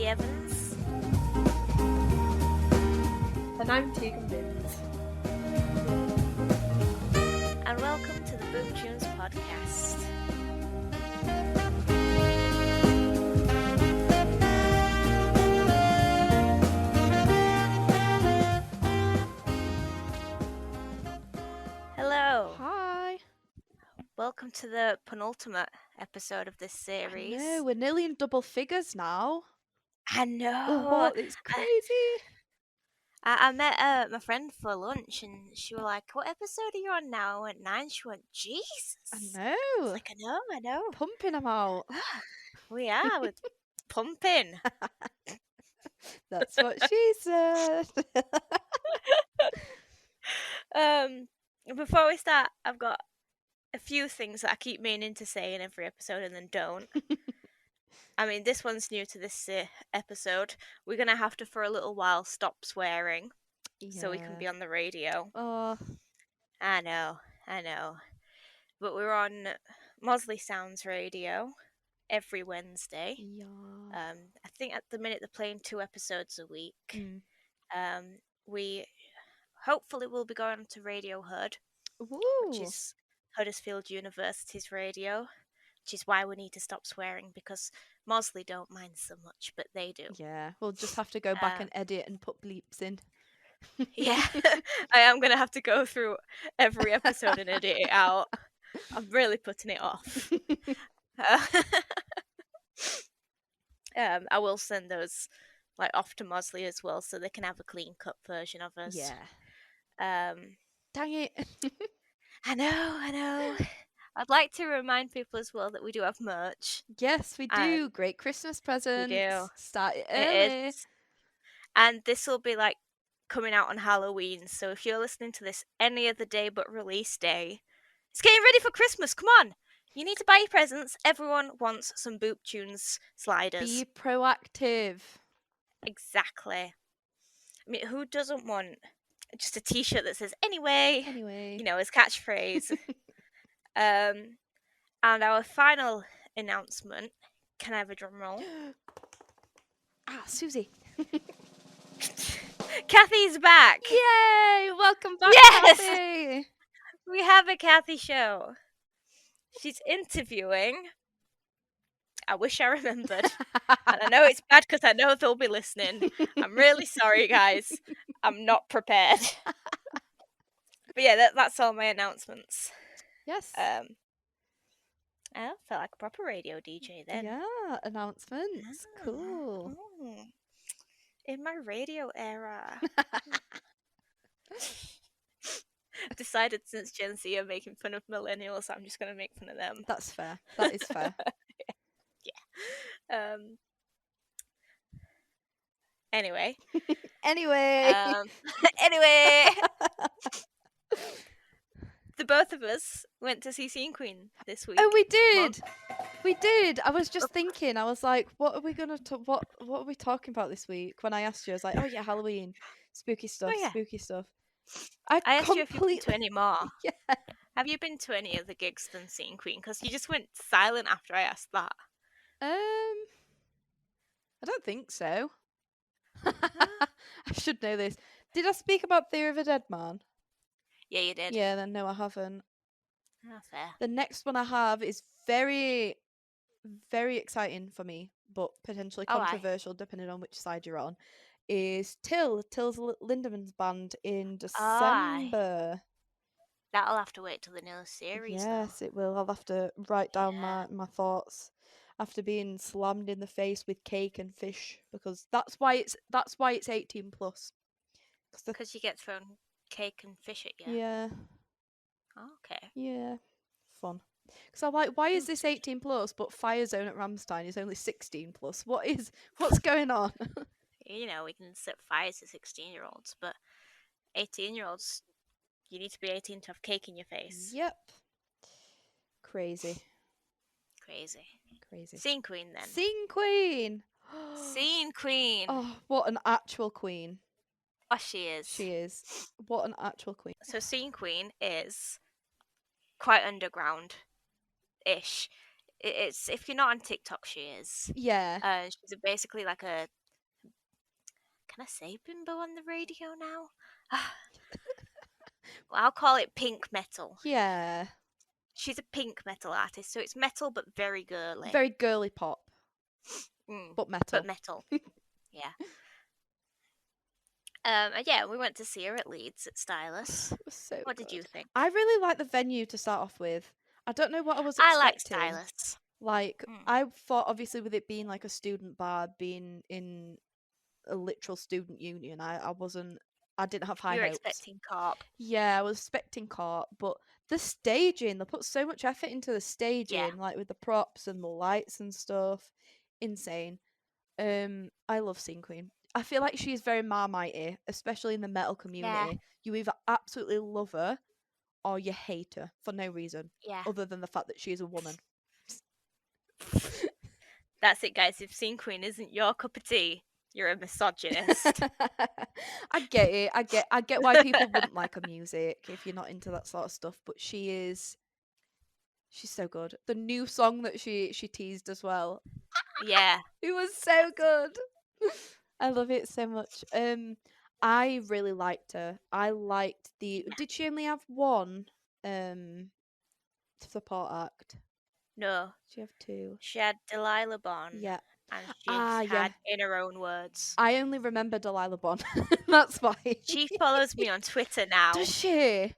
Vicky Evans. And I'm Tiegan Vicki. And welcome to the Book Tunes podcast. Hello. Hi. Welcome to the penultimate episode of this series. I know, we're nearly in double figures now. I know. Oh, what? It's crazy. I met my friend for lunch and she was like, what episode are you on now? I went 9. She went, Jesus. I I was know. like, I know. Pumping them out. We are. We're pumping. That's what she said. Before we start, I've got a few things that I keep meaning to say in every episode and then don't. I mean, this one's new to this episode. We're going to have to, for a little while, stop swearing so we can be on the radio. Oh, I know. But we're on Mossley Sounds Radio every Wednesday. yeah. I think at the minute they're playing 2 episodes a week. We hopefully will be going to Radio Hood, which is Huddersfield University's radio, which is why we need to stop swearing, because Mossley don't mind so much, but they do. Yeah, we'll just have to go back and edit and put bleeps in. Yeah, I am going to have to go through every episode and edit it out. I'm really putting it off. I will send those off to Mossley as well, so they can have a clean cut version of us. Yeah. Dang it. I know. I'd like to remind people as well that we do have merch. Yes, we do. Great Christmas presents. We do. Start it early. It is. And this will be coming out on Halloween. So if you're listening to this any other day but release day, it's getting ready for Christmas. Come on. You need to buy your presents. Everyone wants some Boop Tunes sliders. Be proactive. Exactly. I mean, who doesn't want just a t-shirt that says anyway? You know, his catchphrase. And our final announcement. Can I have a drum roll? Susie. Cathy's back. Yay! Welcome back, yes! Cathy. We have a Cathy show. She's interviewing. I wish I remembered. And I know it's bad because I know they'll be listening. I'm really sorry, guys. I'm not prepared. But yeah, that's all my announcements. Yes. I felt like a proper radio DJ then. Yeah, announcements. Cool. In my radio era. I've decided since Gen Z are making fun of millennials, I'm just going to make fun of them. That's fair. That is fair. Yeah. Anyway. Anyway. The both of us went to see Scene Queen this week. Oh, we did. We did. I was just thinking. I was like, what are we gonna what are we talking about this week? When I asked you, I was like, oh yeah, Halloween, spooky stuff, spooky stuff. I asked you if you've been to any more. Yeah. Have you been to any other gigs than Scene Queen? Because you just went silent after I asked that. I don't think so. I should know this. Did I speak about Theory of a Dead Man? Yeah, you did. Yeah, then no, I haven't. Oh, fair. The next one I have is very, very exciting for me, but potentially controversial depending on which side you're on. Is Till's Lindemann's band in December. That'll have to wait till the new series. Yes, it will. I'll have to write down my thoughts after being slammed in the face with cake and fish, because that's why it's 18 plus. Because you get thrown cake and fish at you. Yeah. Okay. Yeah. Fun. Because I'm like, why is this 18 plus, but Fire Zone at Ramstein is only 16 plus? What's going on? You know, we can set fires to 16-year-olds, but 18-year-olds, you need to be 18 to have cake in your face. Yep. Crazy. Scene Queen, then. Scene Queen! Scene Queen! Oh, what an actual queen. Oh, she is. She is. What an actual queen. So Scene Queen is quite underground-ish. It's if you're not on TikTok, she is. Yeah. She's basically like a. Can I say bimbo on the radio now? Well, I'll call it pink metal. Yeah. She's a pink metal artist, so it's metal but very girly. Very girly pop. But metal. But metal. Yeah. Yeah, we went to see her at Leeds at Stylus. It was so What good. did you think? I really liked the venue to start off with. I don't know what I was I like expecting. Stylus. Like, I thought, obviously, with it being like a student bar, being in a literal student union, I didn't have high You were hopes. expecting Corp. Yeah, I was expecting Corp, but the staging, they put so much effort into the staging, like with the props and the lights and stuff. Insane. I love Scene Queen. I feel like she's very Marmite, especially in the metal community. Yeah. You either absolutely love her or you hate her for no reason. Yeah. Other than the fact that she is a woman. That's it, guys. If Scene Queen isn't your cup of tea, you're a misogynist. I get it. I get why people wouldn't like her music if you're not into that sort of stuff, but she's so good. The new song that she teased as well. Yeah. It was so good. I love it so much. I really liked her. I liked the. Did she only have one support act? No. Did she have two? She had Delilah Bond. Yeah. And she had, yeah. in her own words. I only remember Delilah Bond. That's why. She follows me on Twitter now. Does she? Yeah.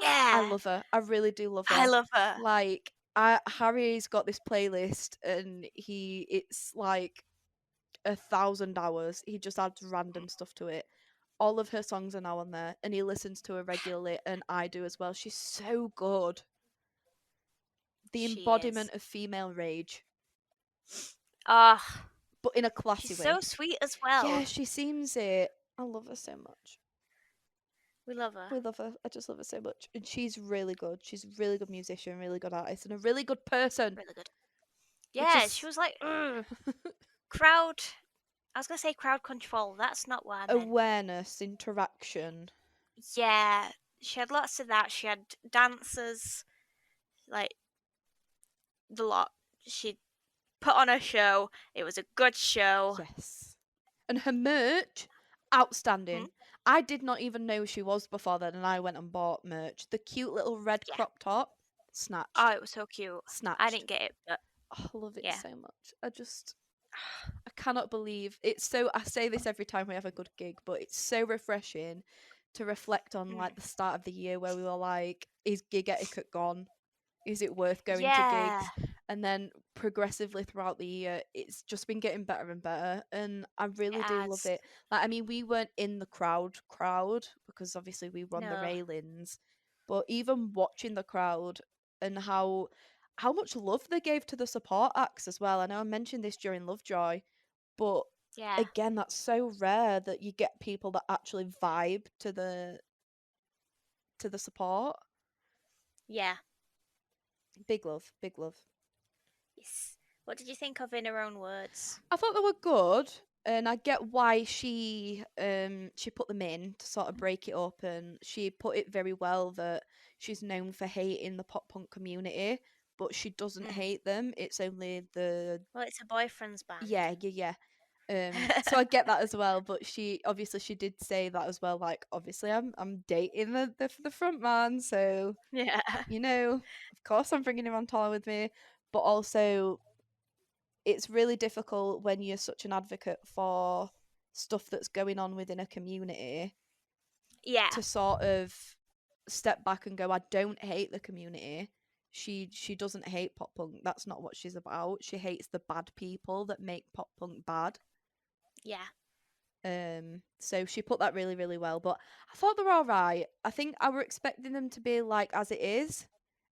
I love her. I really do love her. I love her. Like, Harry's got this playlist and it's like 1,000 hours. He just adds random stuff to it. All of her songs are now on there, and he listens to her regularly, and I do as well. She's so good. The embodiment of female rage. But in a classy she's way. so sweet as well. Yeah, she seems it. I love her so much. We love her. We love her. I just love her so much. And she's really good. She's a really good musician, really good artist, and a really good person. Really good. Yeah, she was like, crowd. I was going to say crowd control. That's not what I meant. Awareness, interaction. Yeah, she had lots of that. She had dancers, like, the lot. She put on a show. It was a good show. Yes. And her merch, outstanding. I did not even know she was before then, and I went and bought merch. The cute little red crop top, snatched. Oh, it was so cute. Snatched. I didn't get it, but I love it so much. I cannot believe it's so. I say this every time we have a good gig, but it's so refreshing to reflect on like the start of the year where we were like, is gig etiquette gone? Is it worth going to gigs? And then progressively throughout the year, it's just been getting better and better, and I really do love it. Like, I mean, we weren't in the crowd because obviously we were on the railings, but even watching the crowd and how much love they gave to the support acts as well. I know I mentioned this during Lovejoy, but again, that's so rare that you get people that actually vibe to the support. Yeah. Big love, big love. Yes. What did you think of In Her Own Words? I thought they were good, and I get why she put them in to sort of break it up, and she put it very well that she's known for hating the pop punk community, but she doesn't hate them. It's only well, it's a boyfriend's band. Yeah. So I get that as well, but she did say that as well. Like, obviously, I'm dating the front man, so you know, of course, I'm bringing him on tour with me. But also, it's really difficult when you're such an advocate for stuff that's going on within a community. Yeah. To sort of step back and go, I don't hate the community. She doesn't hate pop punk. That's not what she's about. She hates the bad people that make pop punk bad. Yeah. So she put that really, really well. But I thought they were all right. I think I were expecting them to be like As It Is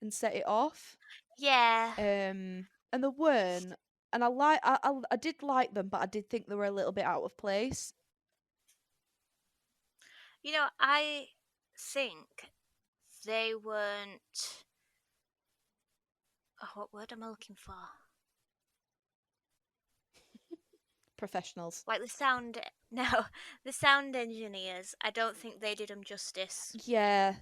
and Set It Off. Yeah. And they weren't. And I did like them, but I did think they were a little bit out of place. You know, I think they weren't. Oh, what word am I looking for? Professionals. Like the sound engineers, I don't think they did them justice. Yeah,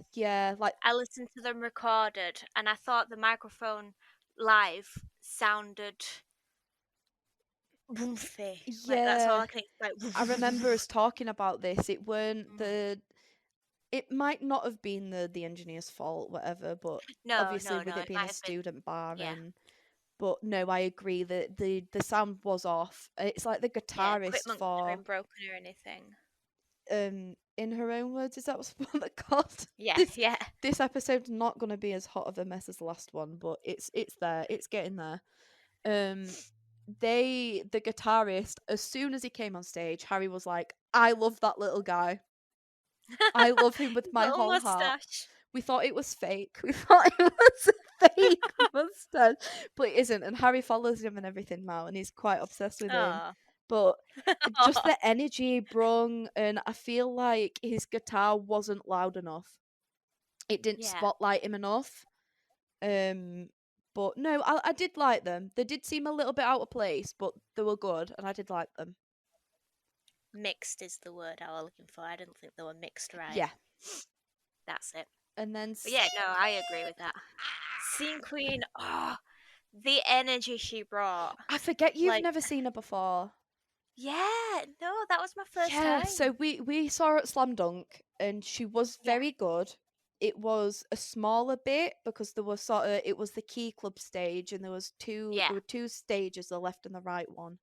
like I listened to them recorded, and I thought the microphone live sounded woofy. Like, that's all Yeah, I can like. I remember us talking about this. It weren't the. It might not have been the engineer's fault, whatever, but No, obviously no, with no. it It being might a have been. student bar Yeah, and but no, I agree that the sound was off. It's like the yeah. guitarist Equipment could have for been broken or anything. In her own words, is that what they're called? Yeah, This yeah, this episode's not gonna be as hot of a mess as the last one, but it's there, it's getting there. Um the guitarist, as soon as he came on stage, Harry was like, I love that little guy. I love him with His my little whole heart. mustache. We thought it was fake. We thought it was a fake mustache, but it isn't. And Harry follows him and everything now, and he's quite obsessed with him. Oh, But just the energy he brung, and I feel like his guitar wasn't loud enough. It didn't yeah. spotlight him enough. But no, I did like them. They did seem a little bit out of place, but they were good, and I did like them. Mixed is the word I was looking for. I didn't think they were mixed right. Yeah. That's it. And then But yeah, no, I agree with that. Scene Queen, oh, the energy she brought. I forget you've Like, never seen her before. yeah, no, that was my first Yeah, time. so we saw her at Slam Dunk, and she was Yeah, very good. It was a smaller bit because there was sort of it was the Key Club stage, and yeah, there were two stages, the left and the right one,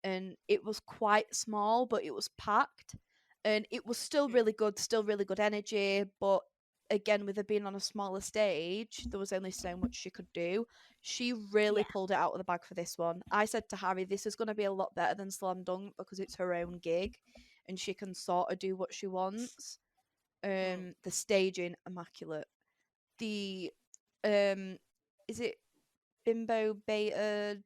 and it was quite small, but it was packed, and it was still really good energy. But again, with her being on a smaller stage, there was only so much she could do. She really yeah, pulled it out of the bag for this one. I said to Harry, this is going to be a lot better than Slam Dunk because it's her own gig, and she can sort of do what she wants. The staging immaculate. The is it Bimbo Beta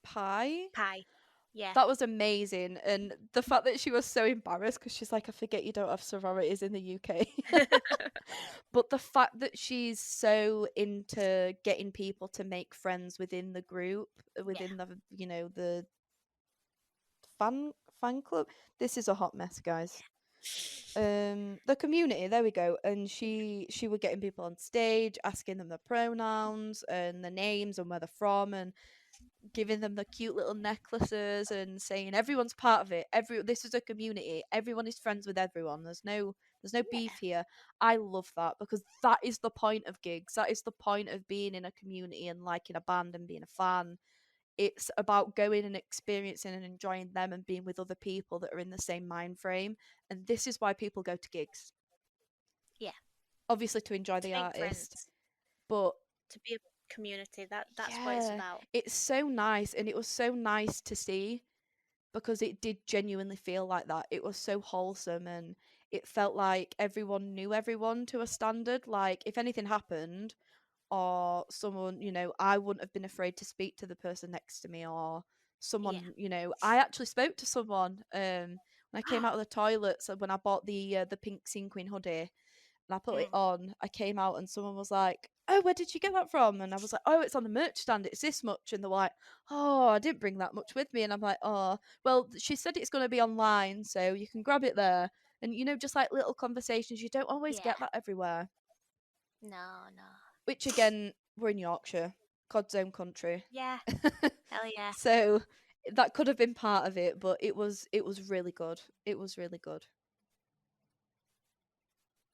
Pie? pie. Yeah, That was amazing, and the fact that she was so embarrassed because she's like, I forget you don't have sororities in the UK. But the fact that she's so into getting people to make friends within the group, yeah, within the fan club. This is a hot mess, guys. The community, there we go. And she were getting people on stage, asking them their pronouns and their names and where they're from, and giving them the cute little necklaces and saying everyone's part of it. This is a community. Everyone is friends with everyone. There's no beef yeah, here. I love that because that is the point of gigs. That is the point of being in a community and liking a band and being a fan. It's about going and experiencing and enjoying them and being with other people that are in the same mind frame. And this is why people go to gigs. yeah. Obviously to enjoy To the make artist, friends, but to be a community. That's what it's yeah, about. it's so nice, and it was so nice to see because it did genuinely feel like that. It was so wholesome, and it felt like everyone knew everyone to a standard. Like if anything happened, or someone, I wouldn't have been afraid to speak to the person next to me, or Yeah. someone, I actually spoke to someone when I came out of the toilet. So when I bought the pink Scene Queen hoodie and I put it Mm. on, I came out and someone was like, "Oh, where did you get that from?" And I was like, "Oh, it's on the merch stand. It's this much." And they're like, "Oh, I didn't bring that much with me." And I'm like, "Oh, well, she said it's going to be online, so you can grab it there." And just like little conversations, you don't always Yeah. get that everywhere. No, no. Which again, we're in Yorkshire, God's own country. Yeah. Hell yeah. So that could have been part of it, but it was really good. It was really good.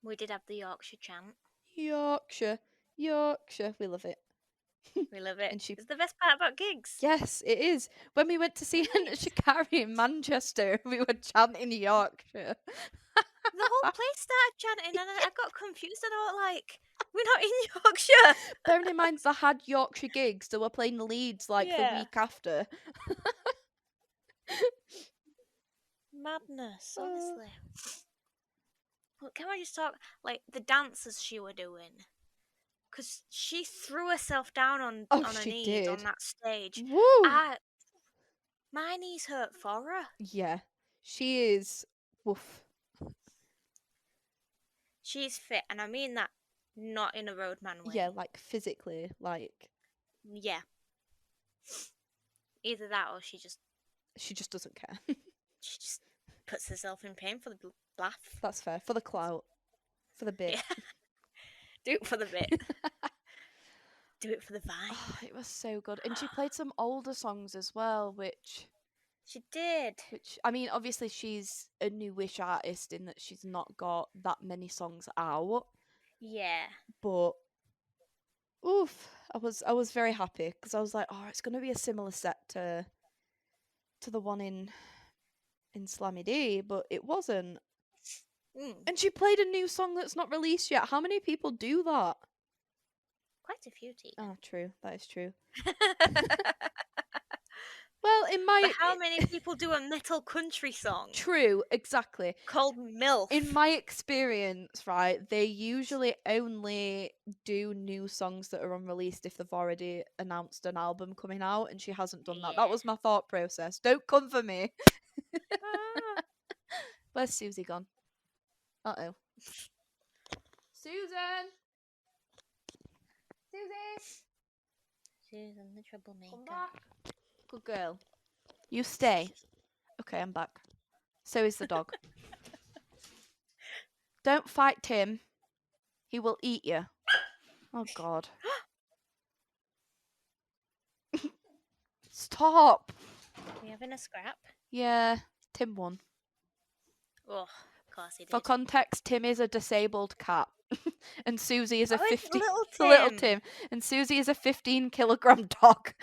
We did have the Yorkshire chant. Yorkshire, Yorkshire, we love it. We love it. And she, It's the best part about gigs. yes, it is. When we went to see It is. Shikari in Manchester, we were chanting Yorkshire. The whole place started chanting, and I got confused. And I was like, "We're not in Yorkshire." Bearing in mind they had Yorkshire gigs, they were playing Leeds like the Yeah. week after. Madness, Oh, honestly. Well, can I just talk like the dances she were doing? Because she threw herself down oh, on her she knees on did. that stage. Woo! I My knees hurt for her. Yeah, she is. Woof. She's fit, and I mean that not in a roadman Yeah, way. like physically, like Yeah, either that or she just doesn't care. she just puts herself in pain for the laugh. That's fair. For the clout, for the bit. Yeah, do it for the bit. Do it for the vibe. Oh, it was so good. And she played some older songs as well, which She did. I mean, obviously she's a newish artist in that she's not got that many songs out. Yeah. But oof, I was very happy because I was like, oh, it's gonna be a similar set to the one in Slammy D, but it wasn't. And she played a new song that's not released yet. How many people do that? Quite a few, Tiegan. Oh, true. That is true. Well, But how many people do a metal country song? True, exactly. Called MILF. In my experience, right, they usually only do new songs that are unreleased if they've already announced an album coming out, and she hasn't done that. That was my thought process. Don't come for me. Where's Susie gone? Uh-oh. Susan! Susie! Susan the troublemaker. Come back. Good girl. You stay. Okay, I'm back. So is the dog. Don't fight Tim. He will eat you. Oh, God. Stop. Are we having a scrap? Yeah, Tim won. Oh, of course he did. For context, Tim is a disabled cat. And Susie is a 50 little Tim. And Susie is a 15-kilogram dog.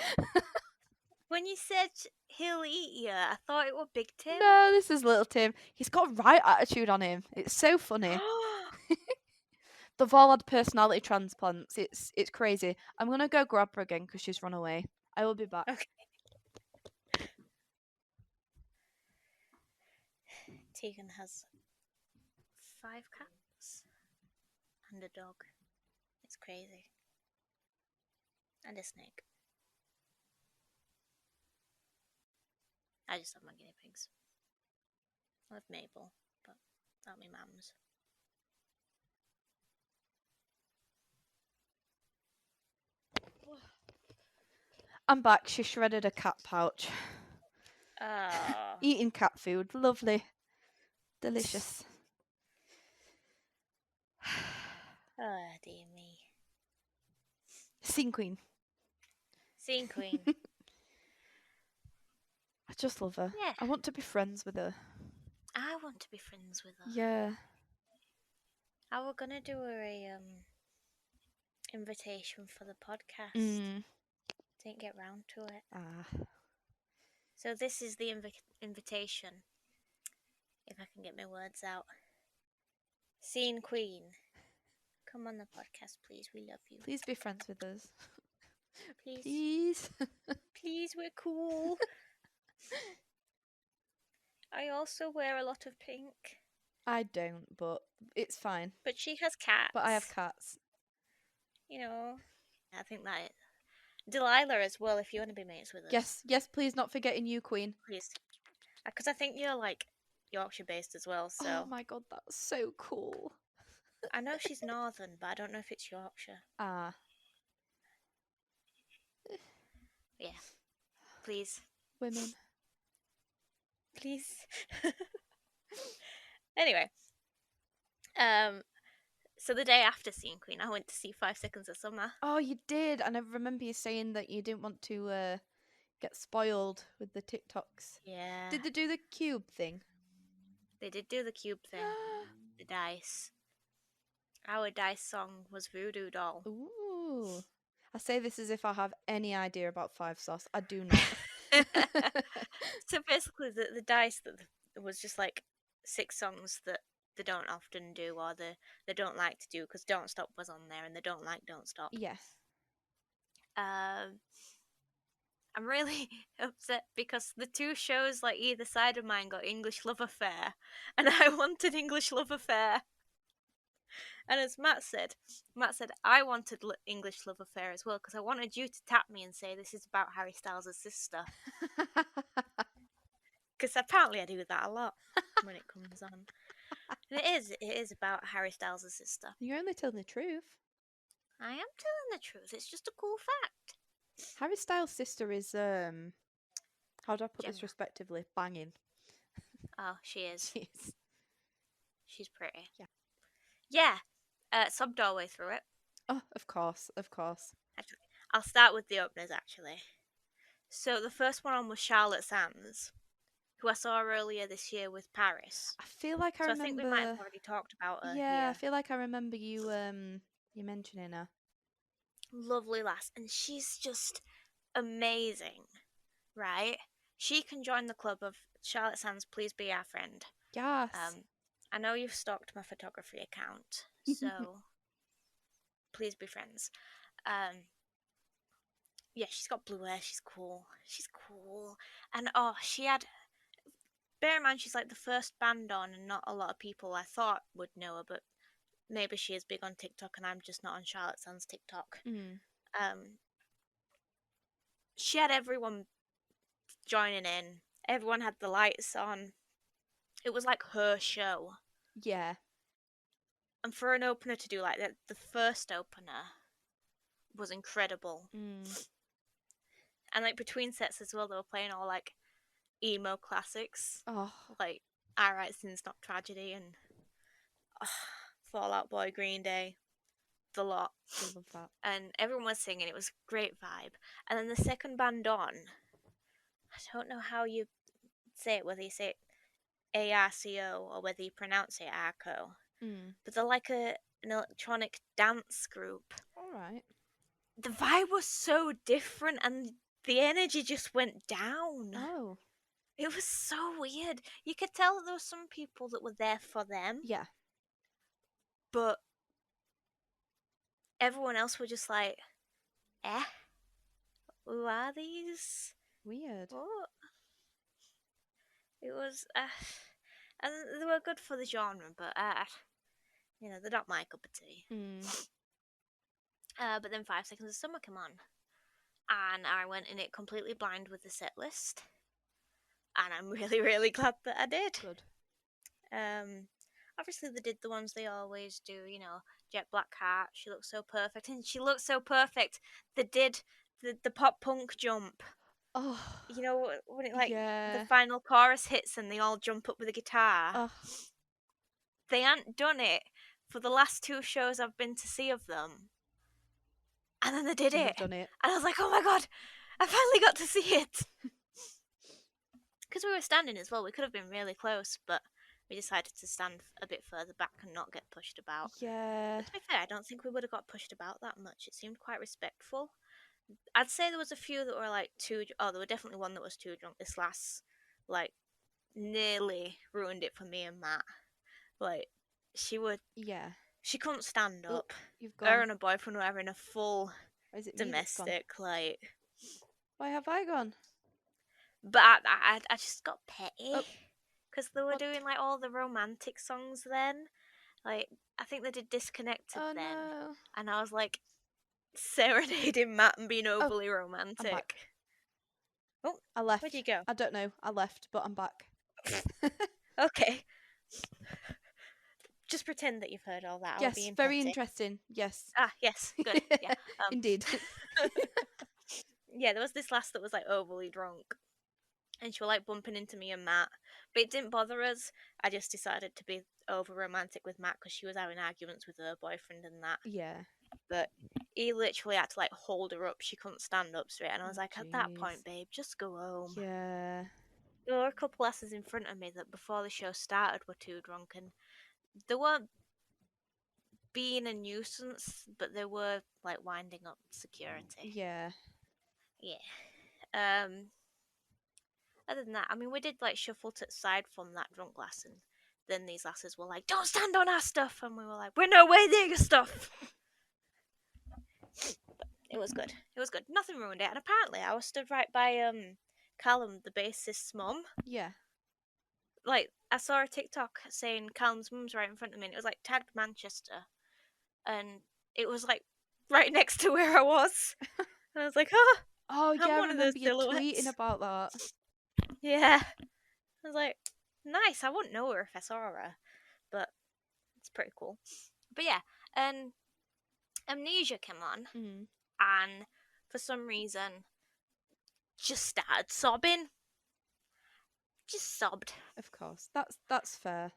When you said he'll eat you, I thought it was Big Tim. No, this is little Tim. He's got right attitude on him. It's so funny. They've all had personality transplants. It's crazy. I'm gonna go grab her again because she's run away. I will be back. Okay. Tiegan has 5 cats and a dog. It's crazy. And a snake. I just have my guinea pigs. I have Mabel, but not my mum's. I'm back. She shredded a cat pouch. Oh. Eating cat food. Lovely. Delicious. Oh, dear me. Scene queen. Scene queen. I just love her. Yeah. I want to be friends with her. I want to be friends with her. Yeah. I were gonna do her a invitation for the podcast. Didn't get round to it. So this is the invitation. If I can get my words out. Scene queen. Come on the podcast, please. We love you. Please be friends with us. Please. Please. Please, we're cool. I also wear a lot of pink. I don't, but it's fine. But she has cats. But I have cats. You know, I think that Delilah as well, if you want to be mates with us. Yes, please, not forgetting you, Queen. Please. Because I think you're, like, Yorkshire-based as well, so... Oh my god, that's so cool. I know she's northern, but I don't know if it's Yorkshire. Yeah. Please. Women. Please. Anyway. So the day after Scene Queen, I went to see 5 Seconds of Summer. Oh, you did, and I remember you saying that you didn't want to get spoiled with the TikToks. Yeah. Did they do the cube thing? They did do the cube thing. The dice. Our dice song was Voodoo Doll. Ooh. I say this as if I have any idea about Five Sauce. I do not. So basically, the dice that was just like 6 songs that they don't often do, or they don't like to do, because Don't Stop was on there, and they don't like Don't Stop. Yes. I'm really upset because the 2 shows like either side of mine got English Love Affair, and I wanted English Love Affair. And as Matt said, I wanted English Love Affair as well, because I wanted you to tap me and say this is about Harry Styles' sister. Because apparently I do that a lot when it comes on. And it is about Harry Styles' sister. You're only telling the truth. I am telling the truth. It's just a cool fact. Harry Styles' sister is how do I put Gemma. this respectively? Banging. Oh, she is. She is. She's pretty. Yeah. Yeah. Sobbed all the way through it. Oh, of course. Actually, I'll start with the openers, actually. So the first one on was Charlotte Sands, who I saw earlier this year with Paris. I feel like I So I think we might have remember. already talked about her Yeah, I here. feel like I remember you mentioning her. Lovely lass, and she's just amazing, right? She can join the club of Charlotte Sands, please be our friend. Yes. I know you've stalked my photography account, so please be friends. Yeah, she's got blue hair. She's cool. She's cool. And she had. Bear in mind, she's like the first band on, and not a lot of people I thought would know her, but maybe she is big on TikTok, and I'm just not on Charlotte Sands TikTok. She had everyone joining in. Everyone had the lights on. It was like her show. Yeah. And for an opener to do like that, the first opener was incredible. And like between sets as well, they were playing all like emo classics. Oh. Like Alright, Sin Stop Tragedy and Fall Out Boy, Green Day, the lot. I love that. And everyone was singing. It was a great vibe. And then the second band on, I don't know how you say it, whether you say it ARCO or whether you pronounce it ARCO. But they're like an electronic dance group. Alright. The vibe was so different and the energy just went down. Oh. It was so weird. You could tell that there were some people that were there for them. Yeah. But everyone else were just like, who are these? Weird. What? It was, and they were good for the genre, but, they're not my cup of tea. But then 5 Seconds of Summer came on, and I went in it completely blind with the set list, and I'm really, really glad that I did. Good. Obviously they did the ones they always do, Jet Black Heart, she looks so perfect, and she looks so perfect. They did the pop punk jump. Oh. When it the final chorus hits and they all jump up with a guitar. Oh. They hadn't done it for the last 2 shows I've been to see of them. And then they did it. Done it. And I was like, oh my god, I finally got to see it. Because we were standing as well, we could have been really close, but we decided to stand a bit further back and not get pushed about. Yeah. But to be fair, I don't think we would have got pushed about that much. It seemed quite respectful. I'd say there was a few that were like too. Oh, there were definitely one that was too drunk. This last, nearly ruined it for me and Matt. She would. Yeah. She couldn't stand up. You've gone. Her and her boyfriend were having a full Is it domestic, Why have I gone? But I just got petty because they were doing all the romantic songs then. I think they did Disconnected then, no. and I was like serenading Matt and being overly romantic. I'm back. Oh, I left. Where'd you go? I don't know. I left, but I'm back. Okay. Just pretend that you've heard all that. Yes, very interesting. Yes. Yes, good. Yeah, indeed. Yeah, there was this lass that was overly drunk, and she was bumping into me and Matt, but it didn't bother us. I just decided to be over romantic with Matt because she was having arguments with her boyfriend and that. Yeah. But he literally had to hold her up. She couldn't stand up straight, and I was like, at that point, babe, just go home. Yeah. There were a couple lasses in front of me that before the show started were too drunk, and they weren't being a nuisance, but they were winding up security. Yeah. Yeah. Other than that, I mean, we did shuffle to the side from that drunk lass, and then these lasses were like, "Don't stand on our stuff," and we were like, "We're no way near your stuff." But it was good. It was good. Nothing ruined it. And apparently, I was stood right by Callum, the bassist's mum. Yeah. I saw a TikTok saying Callum's mum's right in front of me, and it was tagged Manchester, and it was right next to where I was, and I was like, "Oh, yeah, I'm I one of those remember you silhouettes." tweeting about that. Yeah, I was like, nice. I wouldn't know her if I saw her, but it's pretty cool. But yeah, and Amnesia came on, and for some reason, just started sobbing. Just sobbed. Of course, that's fair.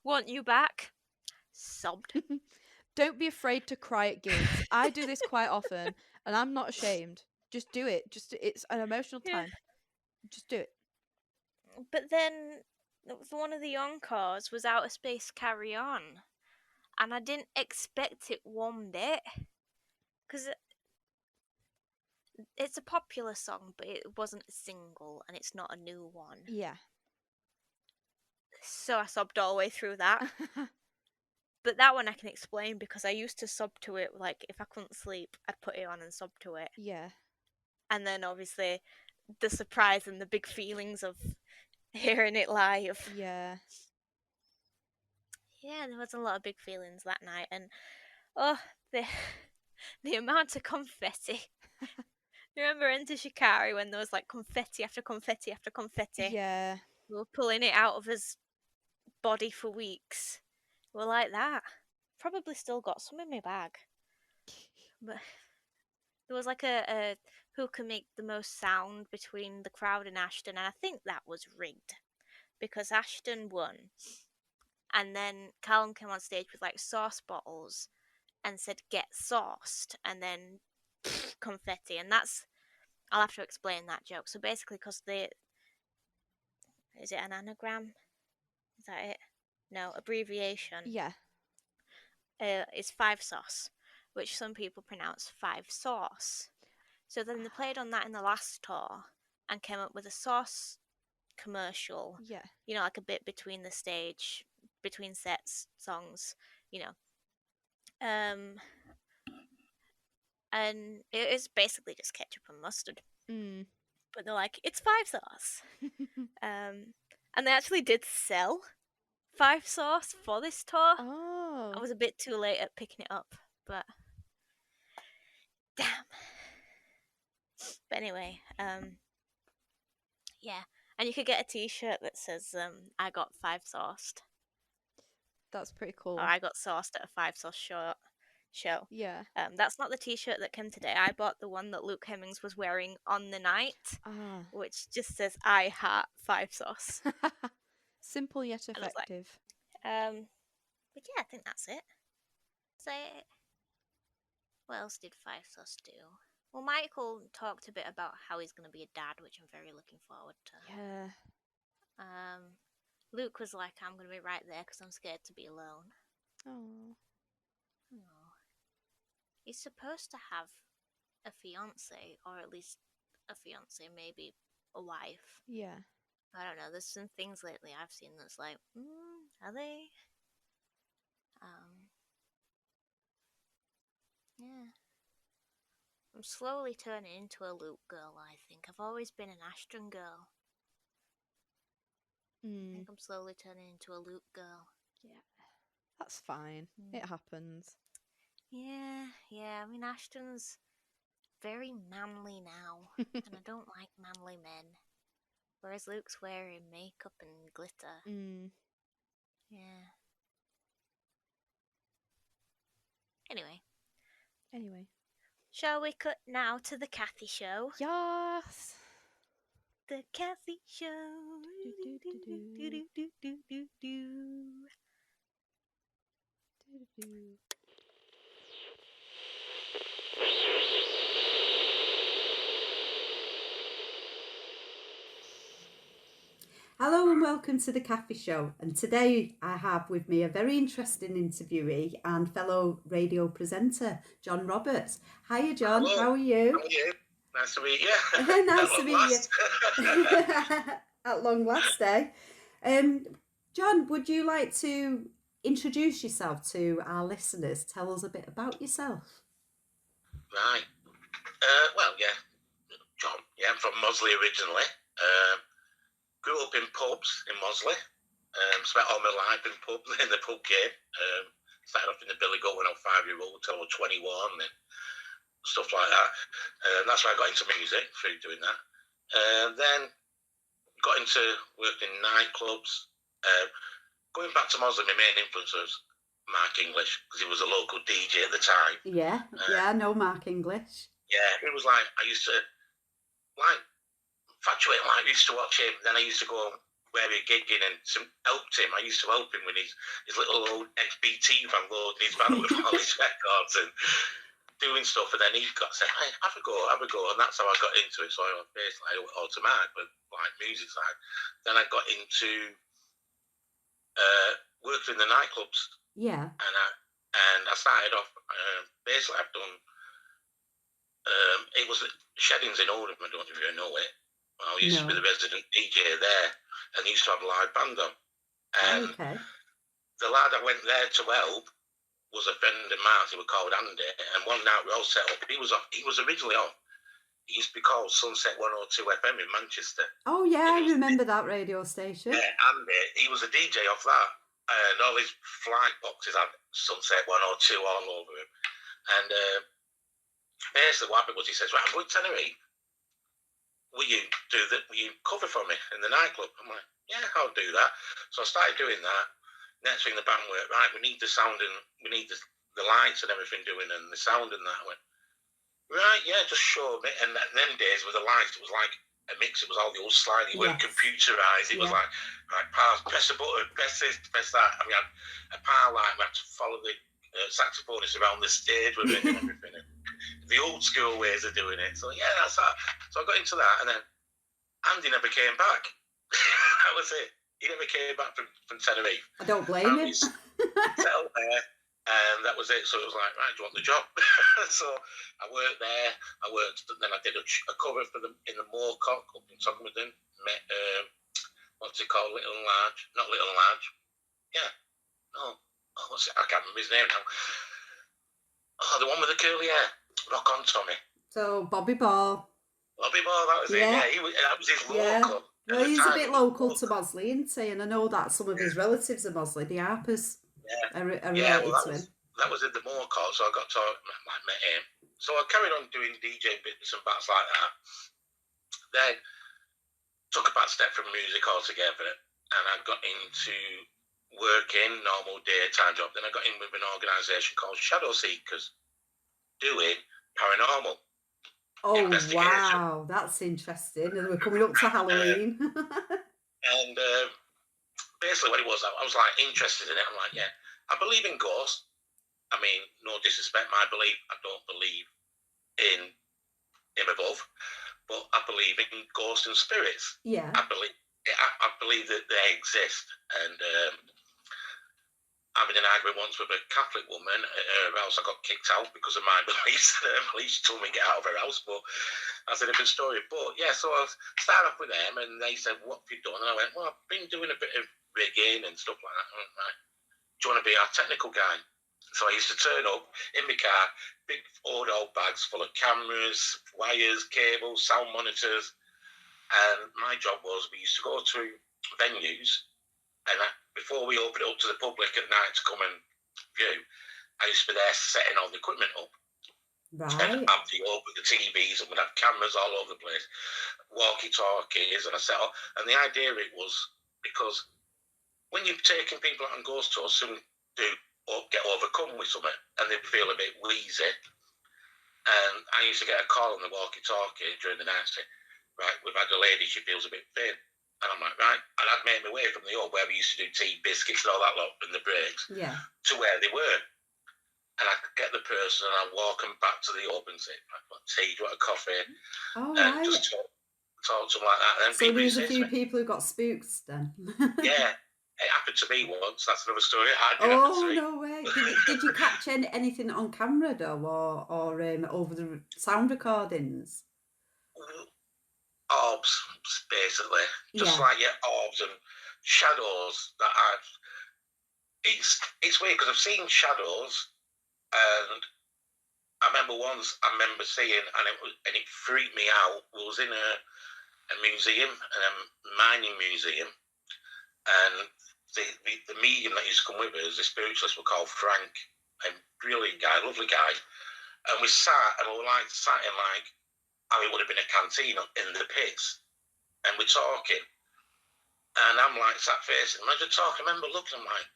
Want You Back? Sobbed. Don't be afraid to cry at gigs. I do this quite often, and I'm not ashamed. Just do it. It's an emotional Yeah. time. Just do it. But then one of the encores was Outer Space Carry On, and I didn't expect it one bit, because it's a popular song, but it wasn't a single, and it's not a new one. Yeah. So I sobbed all the way through that. But that one I can explain, because I used to sob to it, like, if I couldn't sleep, I'd put it on and sob to it. Yeah. And then, obviously, the surprise and the big feelings of hearing it live. Yeah. Yeah, there was a lot of big feelings that night, and the the amount of confetti. You remember Enter Shikari when there was like confetti after confetti after confetti? Yeah. We were pulling it out of his body for weeks. We're like that. Probably still got some in my bag. But there was like a who can make the most sound between the crowd and Ashton, and I think that was rigged, because Ashton won. And then Callum came on stage with like sauce bottles and said, "Get sauced," and then confetti. And that's, I'll have to explain that joke. So basically, because is it an anagram? Is that it? No, abbreviation. Yeah. Is five sauce, which some people pronounce five sauce. So then they played on that in the last tour and came up with a sauce commercial. Yeah. You know, like a bit between the stage, between sets, songs. You know, and it's basically just ketchup and mustard. Mm. But they're like, it's five sauce. And they actually did sell five sauce for this tour. Oh. I was a bit too late at picking it up, but damn. But anyway, yeah. And you could get a t-shirt that says, I got five sauced. That's pretty cool. Or I got sauced at a five sauce show. Yeah. That's not the t-shirt that came today. I bought the one that Luke Hemmings was wearing on the night, which just says, I heart five sauce. Simple yet effective. But yeah, I think that's it. So, what else did five sauce do? Well, Michael talked a bit about how he's going to be a dad, which I'm very looking forward to. Yeah. Luke was like, I'm going to be right there because I'm scared to be alone. Oh. He's supposed to have a fiance, or at least a fiance, maybe a wife. Yeah. I don't know. There's some things lately I've seen that's like, are they? Yeah. I'm slowly turning into a Luke girl, I think. I've always been an Ashton girl. I think I'm slowly turning into a Luke girl. Yeah. That's fine. It happens. Yeah. I mean, Ashton's very manly now, and I don't like manly men. Whereas Luke's wearing makeup and glitter. Yeah. Anyway. Shall we cut now to the CATHY show? Yes. The CATHY show. Hello and welcome to the CATHY show, and today I have with me a very interesting interviewee and fellow radio presenter, John Roberts. Hiya John, Hello. How are you? How are you? Nice to meet you. Nice to meet you. At long last, eh? John, would you like to introduce yourself to our listeners? Tell us a bit about yourself. Right. Well, yeah, John. Yeah, I'm from Mossley originally. Grew up in pubs in Mossley. Spent all my life in the pub game. Started off in the billy goat when I was 5-year-old till I was 21 and stuff like that. That's why I got into music through doing that. Then got into working in nightclubs. Going back to Mossley, my main influence was Mark English because he was a local DJ at the time. Yeah, I know Mark English. Yeah, it was like I used to infatuate. Like I used to watch him. Then I used to go where he gigging and helped him. I used to help him with his little old XBT van loading his van with all his records and doing stuff. And then he got said, hey, have a go. And that's how I got into it. So I was basically automatic, but like music side. Then I got into working in the nightclubs. Yeah. And I started off, basically I've done, it was Sheddings in Oldham, I don't know if you know it. I used to be the resident DJ there, and used to have a live band on. And the lad I went there to help was a friend of mine who was called Andy, and one night we all set up. He was originally on. He used to be called Sunset 102 FM in Manchester. Oh yeah, I remember that radio station. Yeah, Andy, he was a DJ off that, and all his flight boxes had Sunset 102 all over him. And basically what happened was he says, right, I'm going to Tenerife. Will you cover for me in the nightclub? I'm like, yeah, I'll do that. So I started doing that. Next thing the band went, right, we need the sound and we need the lights and everything doing and the sound and that. I went, right, yeah, just show me. And in them days with the lights, it was like a mix. It was all the old sliding, it weren't computerized. It was like press a button, press this, press that. And we had a power light. We had to follow the saxophonist around the stage with it and everything. The old school ways of doing it. So yeah, that's that. So I got into that, and then Andy never came back. That was it. He never came back from Tenerife. I don't blame him. Settled there, and that was it. So it was like, right, do you want the job? So I worked there. Then I did a cover for them in the Moorcock up in Todmorden. Met what's it called? Little and Large? Not Little and Large. Yeah. No. Oh, what's it? I can't remember his name now. Oh, the one with the curly hair. Rock on, Tommy. So Bobby Ball. Bobby Ball, that was it. Yeah, that was his local. Well, he's a bit local to Mossley, isn't he? And I know that some of his relatives are Mossley. The Harpers are related to him. That was in the Moorcock, so I got to met him. So I carried on doing DJ bits and bats like that. Then took a back step from music altogether, and I got into working normal daytime job. Then I got in with an organisation called Shadow Seekers, doing paranormal. Oh wow, that's interesting. And we're coming up to Halloween. And basically what it was, I was like interested in it. I'm like, yeah, I believe in ghosts. I mean, no disrespect, I don't believe in him above, but I believe in ghosts and spirits. Yeah. I believe that they exist. And having an argument once with a Catholic woman at her house, I got kicked out because of my beliefs. She told me to get out of her house, but that's a different story. But yeah, so I started off with them, and they said, "What have you done?" And I went, "Well, I've been doing a bit of rigging and stuff like that." I went, right, do you want to be our technical guy? So I used to turn up in my car, big old bags full of cameras, wires, cables, sound monitors, and my job was we used to go to venues, and before we opened it up to the public at night to come and view, I used to be there setting all the equipment up. Right. And have the TVs, and we'd have cameras all over the place, walkie-talkies, and I set up. And the idea it was because when you're taking people out on ghost tours, some do get overcome with something, and they feel a bit wheezy. And I used to get a call on the walkie-talkie during the night saying, right, we've had a lady, she feels a bit thin. And I'm like, right. And I'd made my way from the hub where we used to do tea, biscuits, and all that lot in the breaks, to where they were. And I'd get the person and I'd walk them back to the hub and say, I want tea, do you want a coffee? Oh, and right. just talk to them like that. And then so there's a few people who got spooked then. Yeah. It happened to me once. That's another story. No way! Did you catch anything on camera though, or over the sound recordings? Orbs, basically, just like orbs and shadows. It's weird because I've seen shadows, and I remember seeing, and it freaked me out. We was in a museum, a mining museum, and the medium that used to come with us, the spiritualist, were called Frank, a brilliant guy, lovely guy. And we sat, and we were sat in how it would have been a canteen in the pits. And we're talking. And I'm sat facing him. I just talking, I remember looking, I'm like,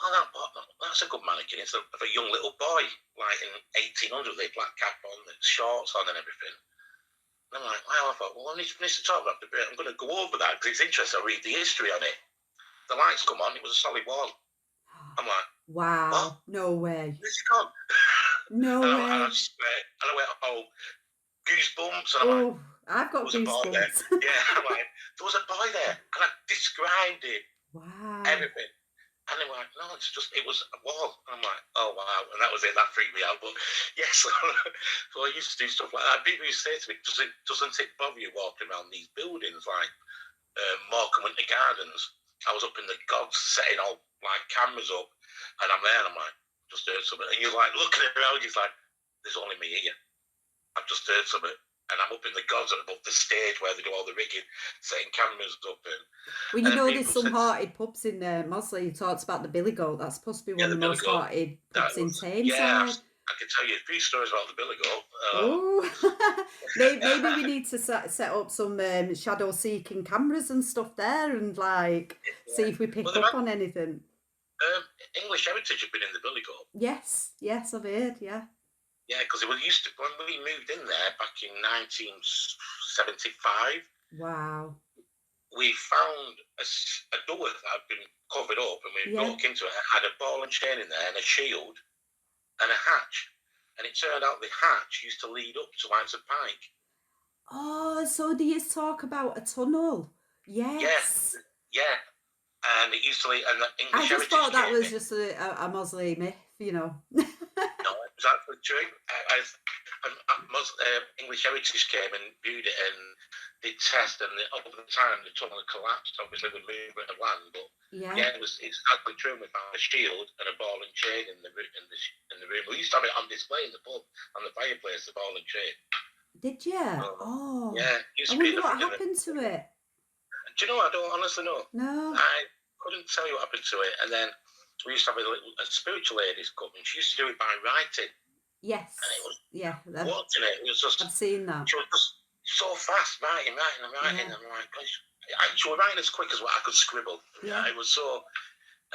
oh, that's a good mannequin. It's of a young little boy, in 1800, they black cap on, the shorts on and everything. And I'm like, wow, thought, well, I need to talk about it. I'm going to go over that because it's interesting. I read the history on it. The lights come on. It was a solid wall. I'm like, wow, what? no way. It's gone. No and way. I went, oh, goosebumps. And I'm like, I've got there was a boy there. goosebumps. Yeah, I'm like, there was a boy there. And I described it. Wow. Everything. And they were like, no, it was a wall. And I'm like, oh, wow. And that was it. That freaked me out. But yes, so I used to do stuff like that. People used to say to me, doesn't it bother you walking around these buildings like Morecambe Winter Gardens? I was up in the gods setting all like cameras up. And I'm there and I'm like, just heard something. And you're like looking around, you're like, there's only me here. I've just heard something. And I'm up in the gods and above the stage where they do all the rigging, setting cameras up. Well, you know, there's some haunted pubs in Mossley. You talked about the Billy Goat. That's supposed to be one of the most haunted pubs in Tameside. Yeah, I can tell you a few stories about the Billy Goat. Oh, maybe we need to set up some shadow seeking cameras and stuff there, and like see if we pick up on anything. English Heritage have been in the Billy Goat. Yes, I've heard. Yeah. Yeah, because it was used to when we moved in there back in 1975. Wow. We found a door that had been covered up, and we broke into it. It had a ball and chain in there, and a shield, and a hatch. And it turned out the hatch used to lead up to Lights of Pike. Oh, so do you talk about a tunnel? Yes. Yeah. And it used to lead, and the English I just thought that was just a Mossley myth, you know. No, it was actually true. English Heritage came and viewed it and did test, and over the time the tunnel collapsed, obviously with movement of land. But it's actually true. We found a shield and a ball and chain in the room. We used to have it on display in the pub on the fireplace, the ball and chain. Did you? Yeah. I wonder what happened to it. Do you know? I don't honestly know. No. I couldn't tell you what happened to it. And then we used to have a spiritual ladies club, and she used to do it by writing. Yes. And it was, watching it was just. I've seen that. She was just so fast writing. And I'm like, she was writing as quick as what I could scribble. Yeah. It was so.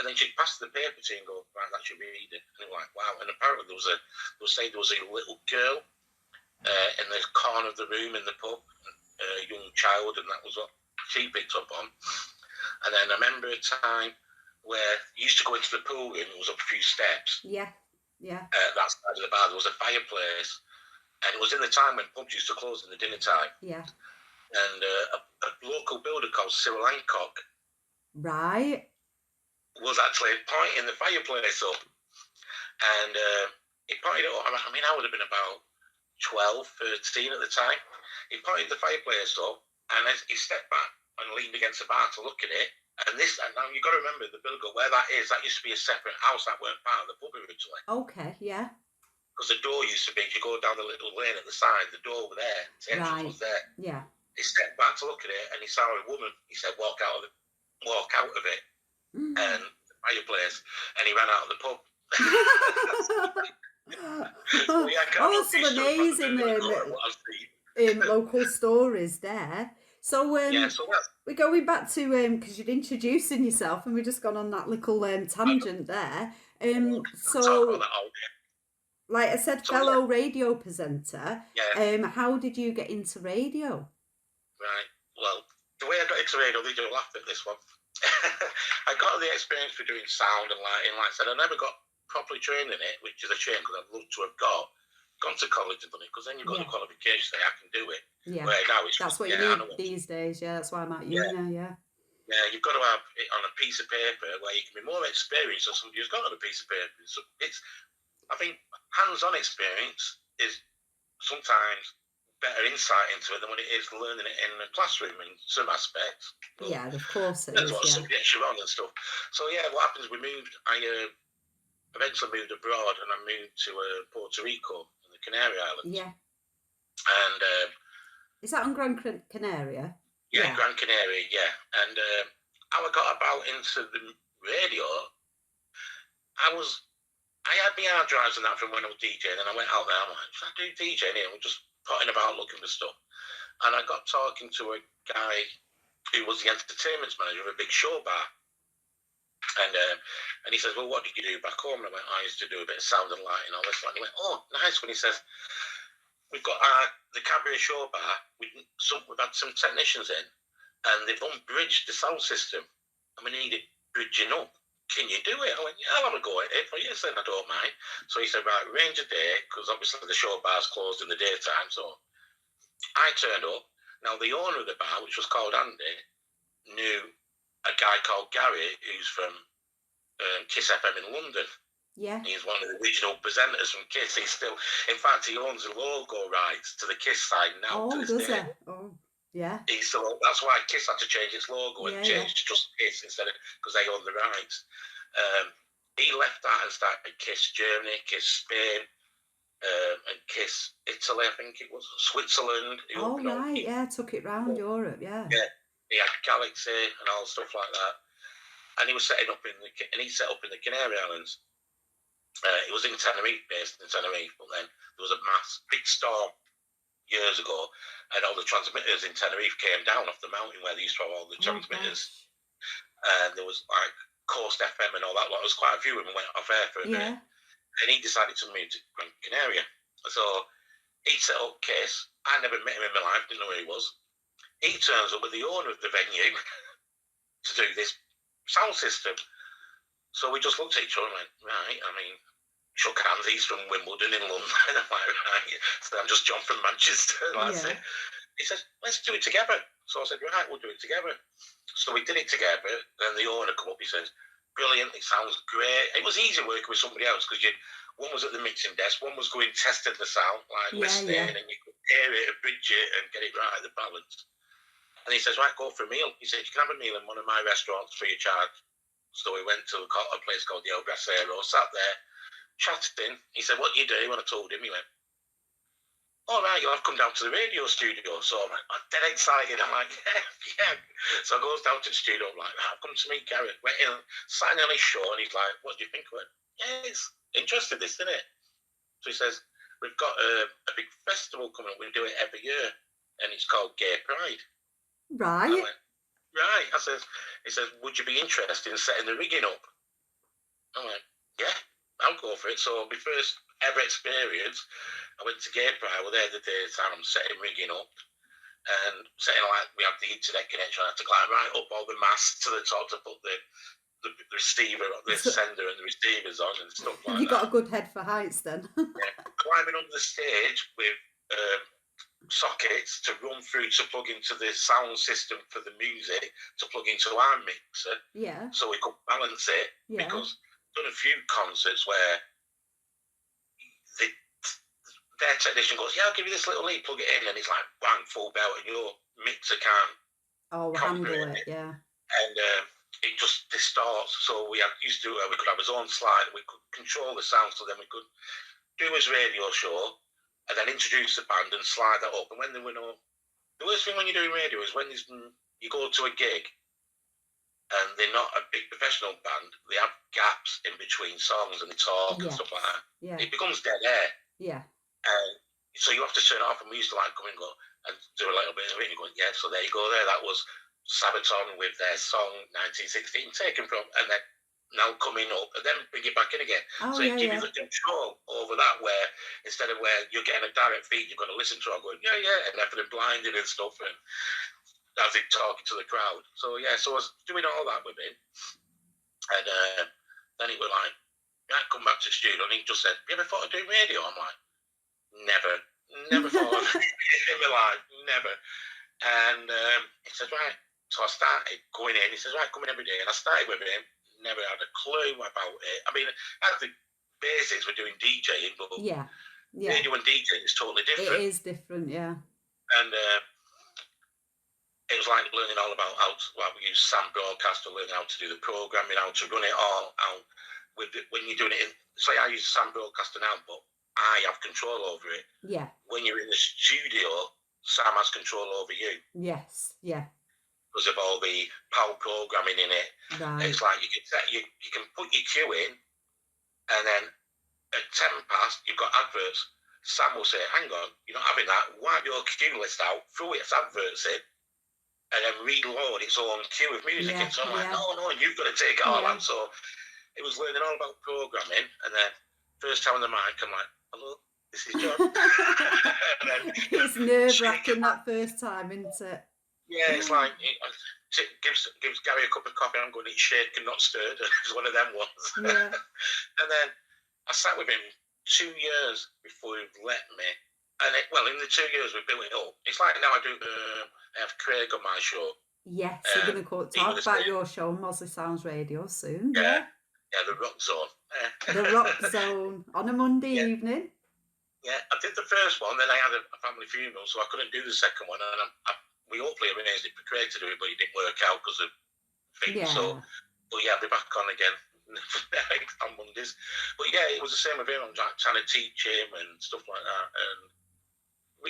And then she'd pass the paper to you and go, right, that should read it. And it was like, wow. And apparently there was a little girl in the corner of the room in the pub, a young child, and that was what she picked up on. And then I remember a time where you used to go into the pool room, it was up a few steps. Yeah. That side of the bar, there was a fireplace. And it was in the time when pubs used to close in the dinner time. Yeah. And a local builder called Cyril Hancock. Right. Was actually pointing the fireplace up. And he pointed it up. I mean, I would have been about 12, 13 at the time. He pointed the fireplace up, and he stepped back and leaned against the bar to look at it. And now you've got to remember the Billy Goat, where that is, that used to be a separate house that weren't part of the pub originally. Okay, yeah. Because the door used to be, if you go down the little lane at the side, the door over there, the entrance was there. Yeah. He stepped back to look at it, and he saw a woman. He said, walk out of it, and the fireplace, and he ran out of the pub. Some amazing local stories there. So we're going back to because you're introducing yourself, and we've just gone on that little tangent there. Like I said, fellow radio presenter. Yeah. How did you get into radio? Right. Well, the way I got into radio, they do laugh at this one. I got the experience for doing sound and lighting. Like I said, I never got properly trained in it, which is a shame because I'd love to have gone to college and done it, because then you've got the qualification that I can do it. Yeah. Where now that's what you need these days. Yeah, that's why I'm at uni now. Yeah. Yeah, you've got to have it on a piece of paper where you can be more experienced than somebody who's got on a piece of paper. So I think hands-on experience is sometimes better insight into it than when it is learning it in a classroom in some aspects. But yeah, of course it is. What subjects you're on and stuff. So yeah, what happens? I eventually moved abroad, and I moved to Puerto Rico in the Canary Islands. Yeah. And is that on Gran Canaria? Yeah, Gran Canaria. Yeah. And how I got about into the radio, I had my hard drives and that from when I was DJing, and I went out there. I'm like, should I do DJing here? We're just potting about looking for stuff. And I got talking to a guy who was the entertainment manager of a big show bar. And he says, well, what did you do back home? And I went, I used to do a bit of sound and lighting and all this. And he went, oh, nice. When he says, we've got the Cabaret Show bar. We've had some technicians in, and they've unbridged the sound system, and we need it bridging up. Can you do it? I went, yeah, I'll have a go at it. But he said, I don't mind. So he said, right, arrange a day, because obviously the show bar's closed in the daytime. So I turned up. Now, the owner of the bar, which was called Andy, knew a guy called Gary, who's from Kiss FM in London. Yeah. He's one of the original presenters from Kiss. He's still, in fact, he owns the logo rights to the Kiss side now. Oh, does he? Oh, yeah. That's why Kiss had to change its logo and change to just Kiss instead of, because they own the rights. He left that and started Kiss Germany, Kiss Spain, and Kiss Italy, I think it was, Switzerland. Took it round Europe, yeah. Yeah, he had Galaxy and all stuff like that. And he was set up in the Canary Islands. It was in Tenerife, based in Tenerife, but then there was a big storm years ago, and all the transmitters in Tenerife came down off the mountain where they used to have all the transmitters. And there was like Coast FM and all that. There was quite a few of them went off air for a minute. And he decided to move to Gran Canaria. So he set up Kiss. I never met him in my life, didn't know who he was. He turns up with the owner of the venue to do this sound system. So we just looked at each other and went, right, I mean, shook hands. He's from Wimbledon in London. I'm like, right. So I'm just John from Manchester. That's it. He says, let's do it together. So I said, right, we'll do it together. So we did it together. Then the owner come up, he says, brilliant, it sounds great. It was easy working with somebody else because one was at the mixing desk, one was going testing the sound, like listening, and you could hear it, bridge it, and get it right, the balance. And he says, right, go for a meal. He said, you can have a meal in one of my restaurants free of charge. So we went to a place called the El Bracero, sat there, chatting. He said, what do you do? When I told him, he went, all right, you'll have to come down to the radio studio. So I'm like, I'm dead excited. I'm like, yeah. So I goes down to the studio. I'm like, I've come to meet Garrett. Went in, sat on his show, and he's like, what do you think of it? Yeah, it's interesting, isn't it? So he says, we've got a big festival coming up. We do it every year, and it's called Gay Pride. Right. I went, right. He says, would you be interested in setting the rigging up? I went, yeah, I'll go for it. So my first ever experience, I went to Gay Pride. I was there the daytime. I'm setting rigging up and setting, like, we have the internet connection. I had to climb right up all the masts to the top to put the receiver, the sender and the receivers on and stuff like that. You got a good head for heights then. Climbing up the stage with sockets to run through to plug into the sound system for the music to plug into our mixer. Yeah. So we could balance it. Yeah. Because I've done a few concerts where their technician goes, yeah, I'll give you this little lead, plug it in, and it's like bang, full belt, and your mixer can't handle it. Yeah. And it just distorts. So we used to we could have his own slide, we could control the sound, so then we could do his radio show and then introduce the band and slide that up. And when there were the worst thing when you're doing radio is when you go to a gig and they're not a big professional band, they have gaps in between songs and they talk and stuff like that. Yeah. It becomes dead air. Yeah. So you have to turn it off, and we used to like come and go and do a little bit of it and go, yeah, so there you go there. That was Sabaton with their song 1916 taken from, and then now coming up, and then bring it back in again. So it gives you the control over that, where instead of where you're getting a direct feed, you've got to listen to it going, and everything blinded and stuff, and as it talking to the crowd. So yeah, so I was doing all that with him, and then he was like, right, come back to the studio, and he just said, you ever thought of doing radio? I'm like, never thought of it in my life, never. And he says, right. So I started going in. He says, right, come in every day. And I started with him. Never had a clue about it. I mean, at the basics, we're doing DJing, but radio and DJing is totally different. It is different, yeah. And it was like learning all about how we use Sam Broadcaster, learning how to do the programming, how to run it all out. When you're doing it, say I use Sam Broadcaster now, but I have control over it. Yeah. When you're in the studio, Sam has control over you. Yes, yeah. Because of all the power programming in it. Right. It's like you can put your cue in, and then at 10 past, you've got adverts. Sam will say, hang on, you're not having that. Wipe your cue list out, throw its adverts in, and then reload its own cue of music. And so I'm like, no, you've got to take it all out. So it was learning all about programming, and then first time on the mic, I'm like, hello, this is John. It's nerve-wracking that first time, isn't it? Yeah, it's like gives Gary a cup of coffee. I'm going to eat shaken, not stirred. It's one of them ones. Yeah. And then I sat with him 2 years before he let me. And in the 2 years we built it up. It's like now I have Craig on my show. Yes, we're going to talk about your show on Mossley Sounds Radio soon. Yeah, the Rock Zone. The Rock Zone on a Monday evening. Yeah, I did the first one, then I had a family funeral, so I couldn't do the second one. And we hopefully arranged it for Craig to do it, but it didn't work out because of things. Yeah. So, but yeah, I'll be back on again on Mondays. But yeah, it was the same with him. I'm trying to teach him and stuff like that. And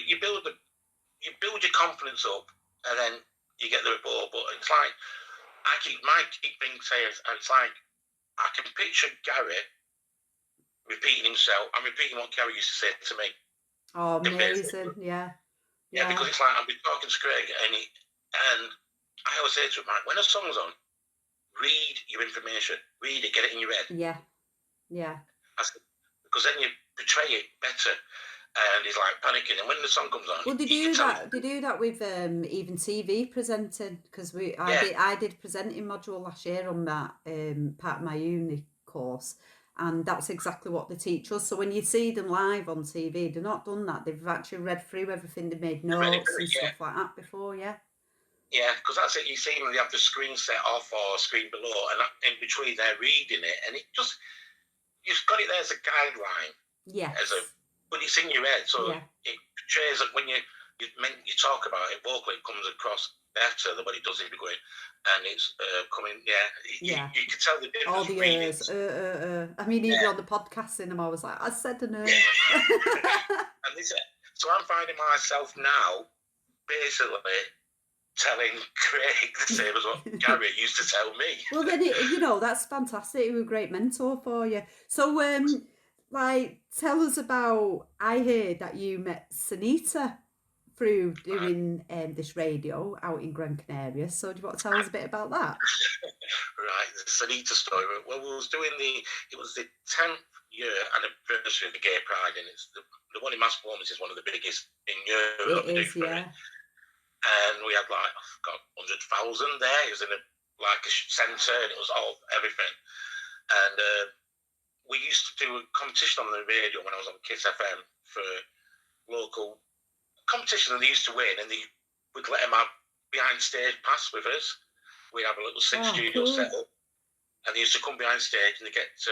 you build your confidence up, and then you get the rapport. But it's like my key thing says, it's like I can picture Gary repeating himself. I'm repeating what Gary used to say to me. Oh, amazing! Yeah. Yeah, because it's like I've been talking to Craig, and I always say to him, when a song's on, read your information, read it, get it in your head. Yeah, yeah. Because then you portray it better, and he's like panicking. And when the song comes on, well, they do that with even TV presenting, because I did presenting module last year on that part of my uni course. And that's exactly what they teach us. So when you see them live on TV, they're not done that. They've actually read through everything. They've made notes and stuff like that before, yeah. Yeah, because that's it. You see them, they have the screen set off or screen below, and in between they're reading it, and it just, you've got it there as a guideline. Yeah. But it's in your head, so it portrays it when you talk about it vocally, it comes across better than what it does if you're going, and it's coming, you can tell the difference. All the ears, I mean, even on the podcasting, I'm always like, I said the name. And so I'm finding myself now, basically, telling Craig the same as what Gary used to tell me. Well, then, that's fantastic. He was a great mentor for you. So, tell us about, I heard that you met Sunita through doing this radio out in Gran Canaria. So do you want to tell us a bit about that? Right, the Sunita story. Well, it was the 10th year anniversary of the Gay Pride, and it's the one in Mass Performance is one of the biggest in Europe. It is, yeah. And we had 100,000 there. It was in a centre, and it was all everything. And we used to do a competition on the radio when I was on Kiss FM for local competition, and they used to win, and we'd let them have behind stage pass with us. We'd have a little studio set up, and they used to come behind stage, and they get to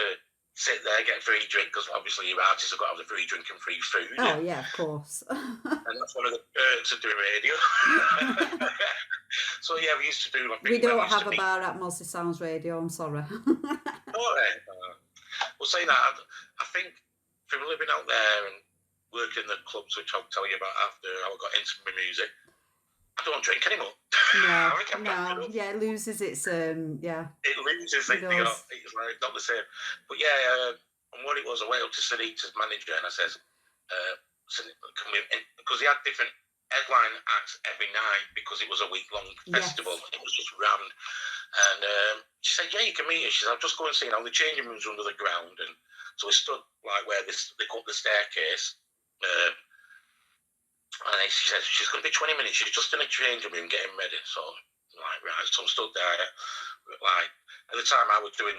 sit there, get a free drink, because obviously your artists have got to have the free drink and free food. Oh yeah, of course. And that's one of the perks of doing radio. So yeah, we used to do. We don't have a bar at Mossley Sounds Radio. I'm sorry. All right. Well, saying that, I think from living out there and working in the clubs, which I'll tell you about after I got into my music, I don't drink anymore. No, yeah, it loses its It loses. It's like not the same. But yeah, and what it was, I went up to Sunita's manager and I says, "Can we?" Because they had different headline acts every night because it was a week-long festival. It was just rammed. And she said, "Yeah, you can meet her." She said, "I'll just go and see her. The changing rooms are under the ground." And so we stood where they call the staircase. And she said, "She's going to be 20 minutes. She's just in a changing room getting ready." So, right. So I'm stood there. At the time I was doing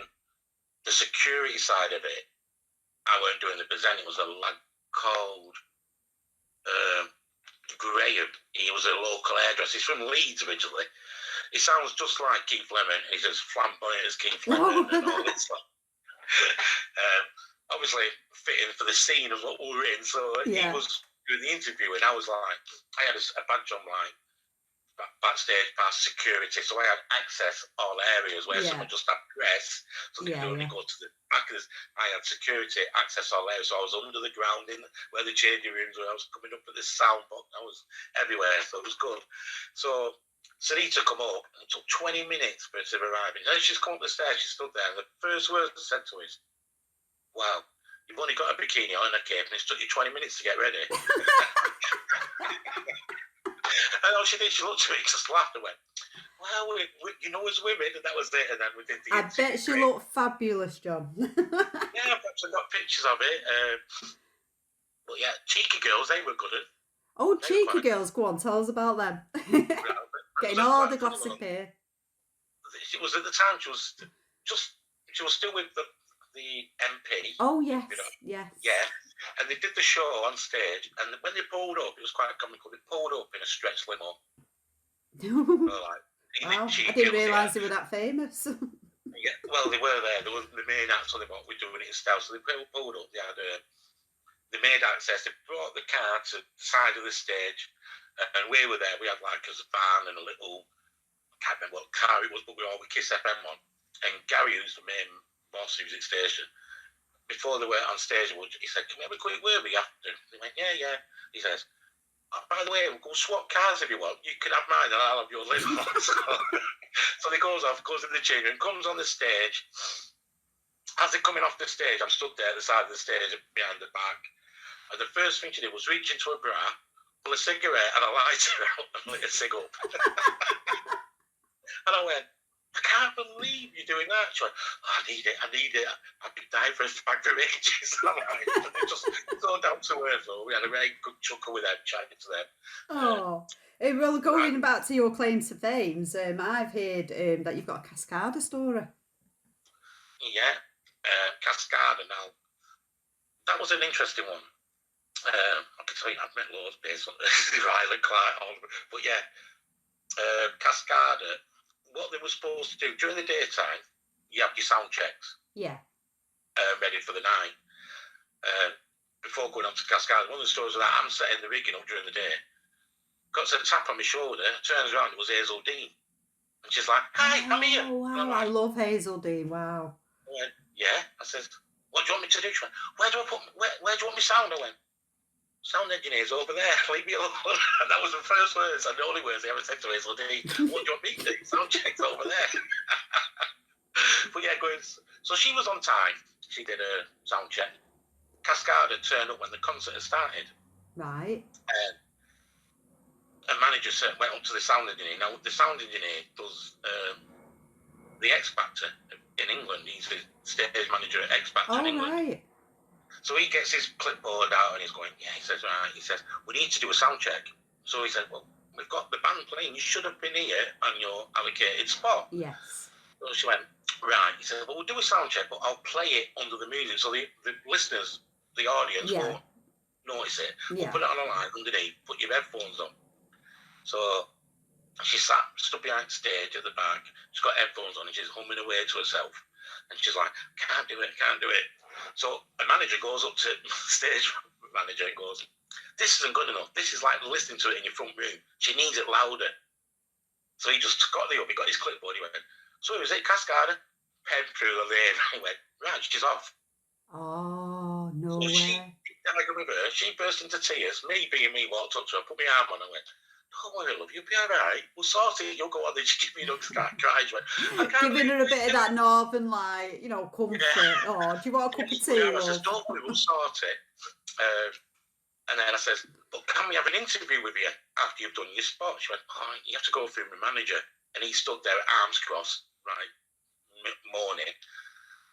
the security side of it. I weren't doing the presenting. It was a lad called Graham. He was a local hairdresser. He's from Leeds originally. He sounds just like Keith Lemon. He's as flamboyant as Keith Lemon and all this stuff. Obviously fitting for the scene of what we were in. So he was doing the interview, and I was like, I had a badge on backstage past security, so I had access all areas where someone just had press, so they could only go to the back of this. I had security access all areas, so I was under the ground in where the changing rooms were. I was coming up with this sound box. I was everywhere, so it was good. So Sunita come up, and it took 20 minutes for her to arrive. And as she's come up the stairs, she stood there, and the first words I said to her is, "Wow, you've only got a bikini on and a cape, and it's took you 20 minutes to get ready." And all she did, she looked at me, just laughed and went, "Well, as women," and that was it. And then we did the interview. I bet she looked fabulous, John. Yeah, I've actually got pictures of it. But yeah, Cheeky Girls, they were good. Oh, Cheeky Girls, go on, tell us about them. Getting all the gossip here. She was at the time. She was still with the MP. Oh yes, yes. Yeah, and they did the show on stage. And when they pulled up, it was quite comical. They pulled up in a stretch limo. Wow, I didn't realise they were that famous. Yeah, well, they were there. They were the main acts. So they were doing it in style. So they pulled up. They had they made access. They brought the car to the side of the stage, and we were there. We had like a van and a little. I can't remember what car it was, but we were all with Kiss FM on. And Gary, who's the main boss, music station, before they went on stage, he said, "Can we have a quick word with you after?" They went, "Yeah." He says, "Oh, by the way, we'll go swap cars if you want. You can have mine and I'll have yours later." So he goes off, goes in the change room, comes on the stage. As they're coming off the stage, I'm stood there at the side of the stage behind the back. And the first thing she did was reach into her bra, pull a cigarette and a lighter out and lit a cig up. And I went, "I can't believe you're doing that." She went, "I need it. I've been dying for a fag for ages." Just so down to earth, though. We had a very good chuckle with them, chatting to them. Oh. Well, going back to your claims to fame, I've heard that you've got a Cascada story. Yeah, Cascada. Now, that was an interesting one. I can tell you, I've met loads based on the island client, but yeah, Cascada. What they were supposed to do during the daytime, you have your sound checks. Yeah. Ready for the night. Before going on to Cascada, one of the stories was that I'm setting the rigging up during the day. Got a tap on my shoulder, turns around, it was Hazel Dean. And she's like, "Hi, I'm here." Wow, like, I love Hazel Dean, wow. I went, "Yeah." I said, "What do you want me to do?" She went, where do you want me sound? I went, "Sound engineer's over there, leave me alone." And that was the first words and the only words they ever said to Hazel Dean. "What do you want me to do? Sound check's over there." But yeah, so she was on time. She did a sound check. Cascada turned up when the concert had started. Right. A manager went up to the sound engineer. Now, the sound engineer does the X Factor in England. He's the stage manager at X Factor in England. Right. So he gets his clipboard out and he's going, "Yeah," he says, "right." He says, "We need to do a sound check." So he said, "Well, we've got the band playing. You should have been here on your allocated spot." Yes. So she went, "Right." He said, "Well, we'll do a sound check, but I'll play it under the music so the listeners, the audience won't notice it. We'll put it on a line underneath, put your headphones on." So she stood behind the stage at the back. She's got headphones on and she's humming away to herself. And she's like, can't do it. So a manager goes up to the stage manager and goes, "This isn't good enough. This is like listening to it in your front room. She needs it louder." So he just got he got his clipboard. He went, "So who is it, Cascada?" Pen through the lane. He went, "Right, she's off." Oh, no so way. She burst into tears. Me being me, walked up to her, put my arm on her, went, "Don't worry, love, you'll be all right. We'll sort it. You'll go on." Then she gave me another start crying. Giving her a bit of that northern, like, comfort. Yeah. "Oh, do you want a cup of tea?" I says, "Don't worry, we'll sort it." And then I says, "But can we have an interview with you after you've done your spot?" She went, "Oh, you have to go through my manager." And he stood there, arms crossed, right, moaning.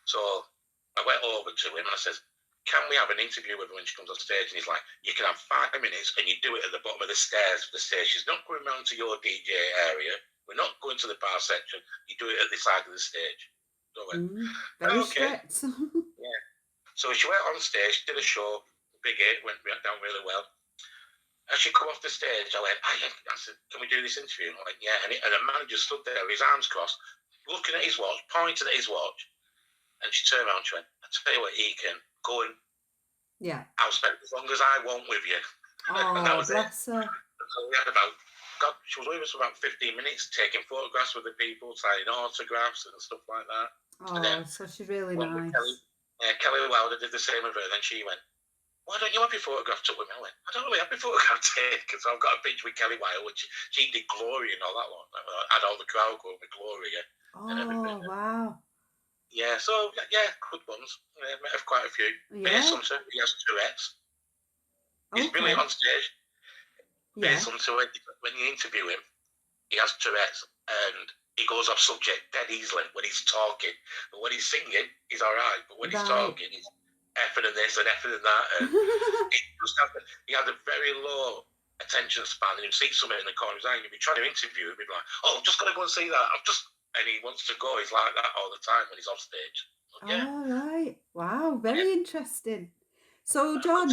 So I went over to him and I says, "Can we have an interview with her when she comes on stage?" And he's like, "You can have 5 minutes and you do it at the bottom of the stairs of the stage. She's not going round to your DJ area. We're not going to the bar section. You do it at the side of the stage." So I went, very strict. Yeah. So she went on stage, did a show, big hit, went down really well. As she come off the stage, I went, I said, "Can we do this interview?" And I went, "Yeah." And the manager stood there with his arms crossed, looking at his watch, pointing at his watch. And she turned around and she went, "I tell you what, Eakin, go and I'll spend as long as I want with you." Oh, and that was bless her. So we had she was with us for about 15 minutes, taking photographs with the people, signing autographs and stuff like that. Oh, then, so she's really nice. Kelly Wilder did the same with her. Then she went, "Why don't you have your photograph took with me?" I went, "I don't really have my photograph taken." So I've got a picture with Kelly Wilder, which she did Glory and all that lot. I had all the crowd going with Glory and everything. Oh, wow. Yeah, so, good ones. I met quite a few. Yeah. He has Tourette's. He's brilliant on stage. Yeah. When you interview him, he has Tourette's and he goes off subject dead easily when he's talking. But when he's singing, he's all right. But when he's talking, he's effing and this and effing and that. And he had a very low attention span, and he'd see something in the corner, he'd be trying to interview, he'd be like, "Oh, I'm just going to go and see that. And he wants to go. He's like that all the time when he's off stage. Yeah. All right. Wow. Very interesting. So, John,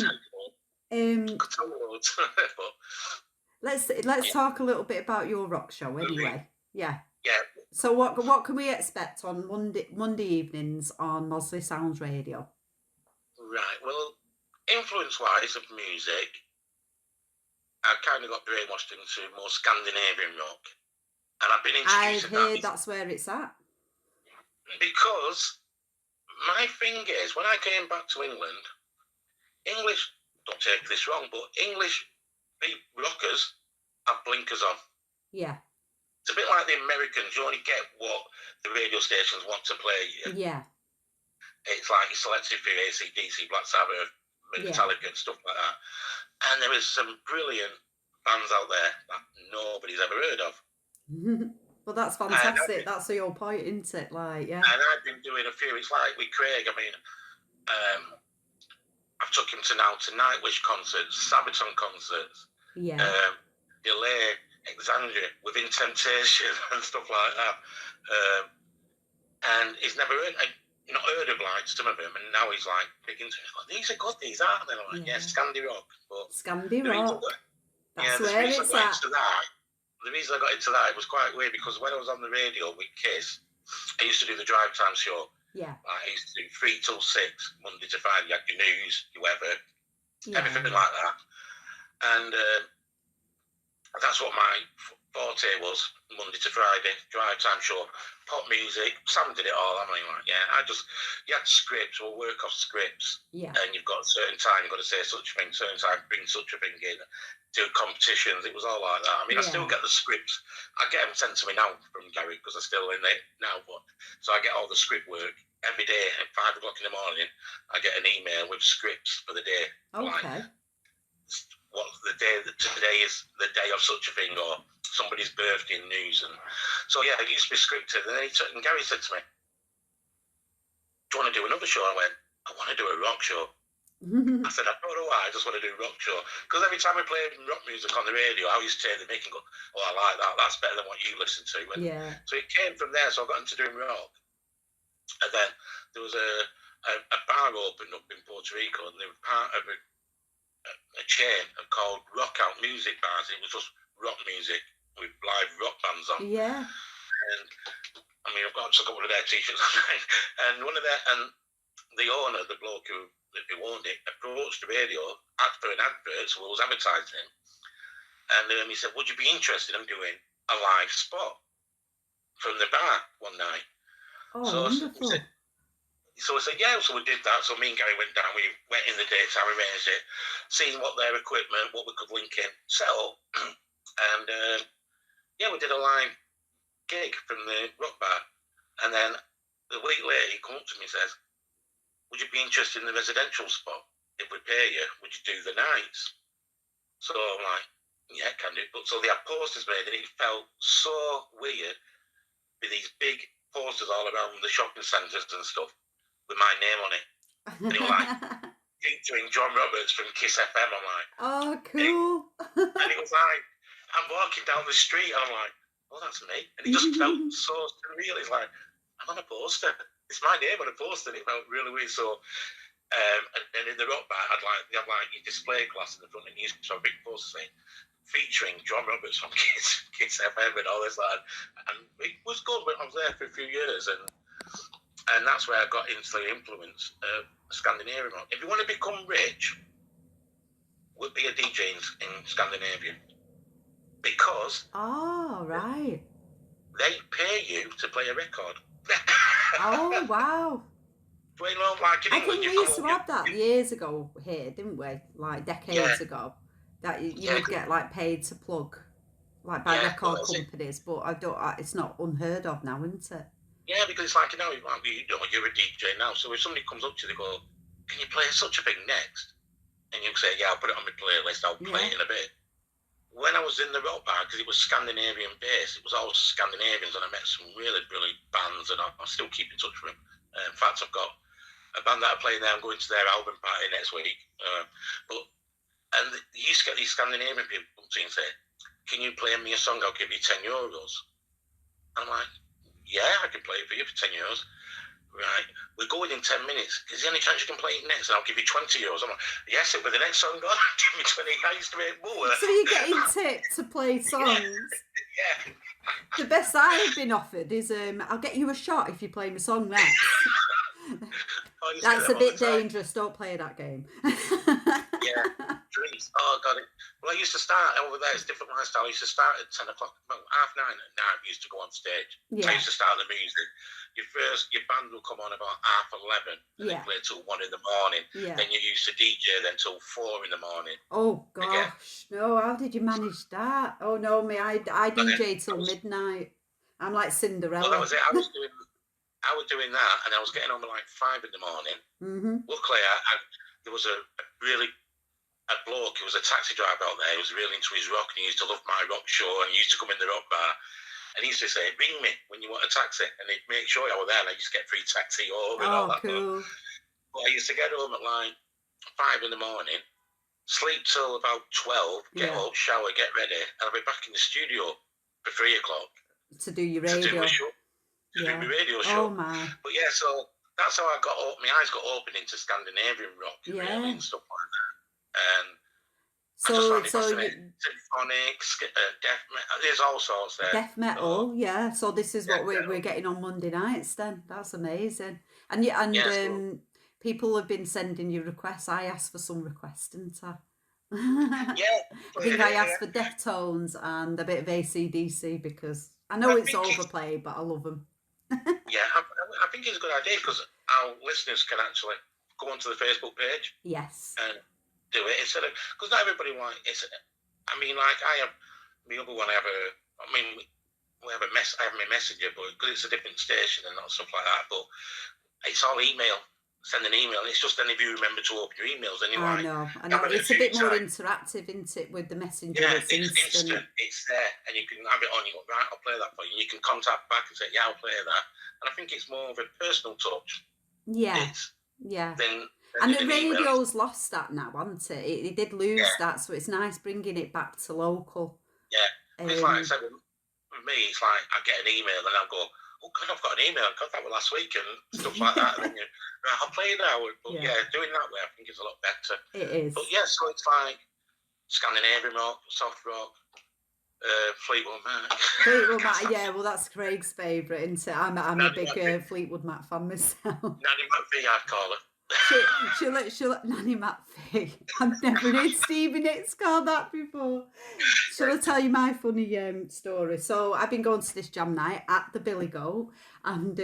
let's talk a little bit about your rock show anyway. Yeah. Yeah. So what can we expect on Monday evenings on Mossley Sounds Radio? Right. Well, influence-wise of music, I kind of got brainwashed into more Scandinavian rock, and I've been introduced. I've heard that's where it's at. Because my thing is, when I came back to England, English, don't take this wrong, but English rockers have blinkers on. Yeah. It's a bit like the Americans. You only get what the radio stations want to play. Yeah. It's like you selected for AC/DC, Black Sabbath, Metallica and stuff like that. And there is some brilliant bands out there that nobody's ever heard of. Well, that's fantastic. That's your point, isn't it? Like, yeah. And I've been doing a few. It's like with Craig. I mean, I've took him to Nightwish concerts, Sabaton concerts. Yeah. Delay, Exandria, Within Temptation and stuff like that. And he's never heard of like some of them, and now he's like big into it. Like, these are good, these aren't they? Like, yeah, Scandi rock. But Scandi rock. That's the where reason it's I got at. into that. The reason I got into that, it was quite weird because when I was on the radio with Kiss, I used to do the drive time show. Yeah. I used to do 3 till 6, Monday to Friday. You had your news, your weather, everything like that. And that's what my forte was, Monday to Friday, drive time show, pop music. Sam did it all. I mean, like, you had scripts, we'll work off scripts. Yeah. And you've got a certain time, you've got to say such a thing, certain time, bring such a thing in. Do competitions, it was all like that. I mean, I still get the scripts. I get them sent to me now from Gary because I'm still in it now. But so I get all the script work every day at 5 o'clock in the morning. I get an email with scripts for the day. Okay. Like, what's the day that today is the day of such a thing, or somebody's birthday in news. And so it used to be scripted. And then Gary said to me, "Do you want to do another show?" I went, "I want to do a rock show." I said, "I don't know why, I just want to do rock show." Because every time we played rock music on the radio, I used to hear the mic and go, "Oh, I like that. That's better than what you listen to." And so it came from there. So I got into doing rock. And then there was a bar opened up in Puerto Rico, and they were part of a chain called Rock Out Music Bars. It was just rock music with live rock bands on. Yeah. And I mean, I've got one of their t-shirts and the owner, the bloke who owned it, approached the radio for an advert, so I was advertising him. And he said, "Would you be interested in doing a live spot from the bar one night?" Oh, so wonderful. I said, "Yeah." So we did that. So me and Gary went down. We went in the daytime, arranged it, seen what their equipment, what we could link in, set up. And we did a live gig from the rock bar. And then a week later, he comes up to me and says, "Would you be interested in the residential spot? If we pay you, would you do the nights?" So I'm like, "Yeah, can do." But so they had posters made, and it felt so weird with these big posters all around the shopping centres and stuff with my name on it. And it was like featuring John Roberts from Kiss FM. I'm like, "Oh, cool." And it was like, I'm walking down the street and I'm like, "Oh, that's me." And it just felt so surreal. It's like, I'm on a poster. It's my name on a poster, and it felt really weird. So, and in the rock bar, you have like your display glass in the front, and you used to have a big poster saying, featuring John Roberts from Kiss FM and all this. And it was good. I was there for a few years, and that's where I got into the influence of Scandinavian rock. If you want to become rich, would be a DJ in Scandinavia, because right, they pay you to play a record. Oh, wow. Well, you know, like in I England, think we used to have that years ago here, didn't we? Like decades ago, that you would get like paid to plug, like by record companies. But it's not unheard of now, isn't it? Yeah, because it's like, you're a DJ now. So if somebody comes up to you, they go, "Can you play such a thing next?" And you say, "Yeah, I'll put it on my playlist. I'll play it in a bit." When I was in the rock bar, because it was Scandinavian based, it was all Scandinavians, and I met some really brilliant bands, and I still keep in touch with them. In fact, I've got a band that are playing there. I'm going to their album party next week. And you used to get these Scandinavian people and say, "Can you play me a song? I'll give you €10." I'm like, "Yeah, I can play it for you for €10." Right, we're going in 10 minutes. Is there any chance you can play it next? And I'll give you €20. I'm like, yes, but the next song gone, give me 20. I used to make more. So you're getting tipped to play songs? Yeah. The best I've been offered is, I'll get you a shot if you play my song next. That's a bit dangerous. Don't play that game. Yeah, drinks. Oh, God. Well, I used to start over there. It's a different lifestyle. I used to start at 10 o'clock, about 9:30 at night. We used to go on stage. Yeah. I used to start the music. Your band will come on about 11:30 and then play till 1 in the morning. Yeah. Then you used to DJ then till 4 in the morning. Oh gosh, again. No! How did you manage that? Oh no, me, I DJ till midnight. I'm like Cinderella. Well, that was it. I was doing that, and I was getting home at like 5 in the morning. Mm-hmm. Luckily, there was a bloke. He was a taxi driver out there. He was really into his rock, and he used to love my rock show. And he used to come in the rock bar, and he used to say, "Ring me when you want a taxi," and he'd make sure I was there, and I used to get free taxi home and all that. Cool. But I used to get home at like 5 in the morning, sleep till about 12, get up, shower, get ready, and I'll be back in the studio for 3 o'clock to do your radio. To do my radio show. Oh my! But yeah, so that's how I got up. My eyes got open into Scandinavian rock, really, and stuff like that. And so symphonics, death metal. There's all sorts there. Death metal, yeah. So this is what we're getting on Monday nights. Then that's amazing. And people have been sending you requests. I asked for some requests, didn't I? I think I asked for Deftones and a bit of AC/DC because I know it's overplayed, but I love them. I think it's a good idea because our listeners can actually go onto the Facebook page. Yes. And do it instead of, because not everybody I mean, like I have my other one. I have my messenger, but because it's a different station and stuff like that. But it's all email. Send an email, and it's just any of you remember to open your emails anyway. I know. It's a bit more interactive, isn't it, with the messenger? Yeah, it's instant. It's there, and you can have it on. You go, right, I'll play that for you. You can contact back and say, yeah, I'll play that. And I think it's more of a personal touch. Yeah. And the radio's lost that now, hasn't it? It did lose that, so it's nice bringing it back to local. Yeah. It's like I said, with me, it's like I get an email and I'll go, oh God, I've got an email. God, that was last week and stuff like that. And then I'll play it now. But doing that way, I think it's a lot better. It is. But so it's like Scandinavian rock, soft rock, Fleetwood Mac. Fleetwood Mac, well, that's Craig's favourite, isn't it? I'm a big Fleetwood Mac fan myself. Nanny McVie, I'd call her. She'll Nanny McVie. I've never heard Stevie Nicks called that before. Shall I tell you my funny story? So I've been going to this jam night at the Billy Goat, and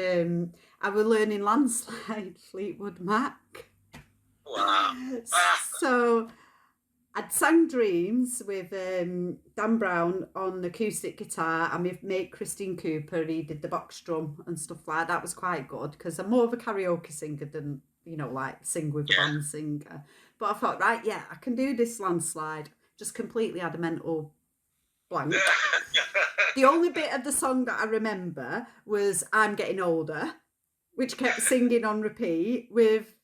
I was learning Landslide Fleetwood Mac. Wow. So I'd sang Dreams with Dan Brown on acoustic guitar, and my mate Christine Cooper, he did the box drum and stuff like that. That was quite good because I'm more of a karaoke singer than, like sing with a band singer. But I thought, right, I can do this Landslide. Just completely had a mental blank. The only bit of the song that I remember was I'm Getting Older, which kept singing on repeat with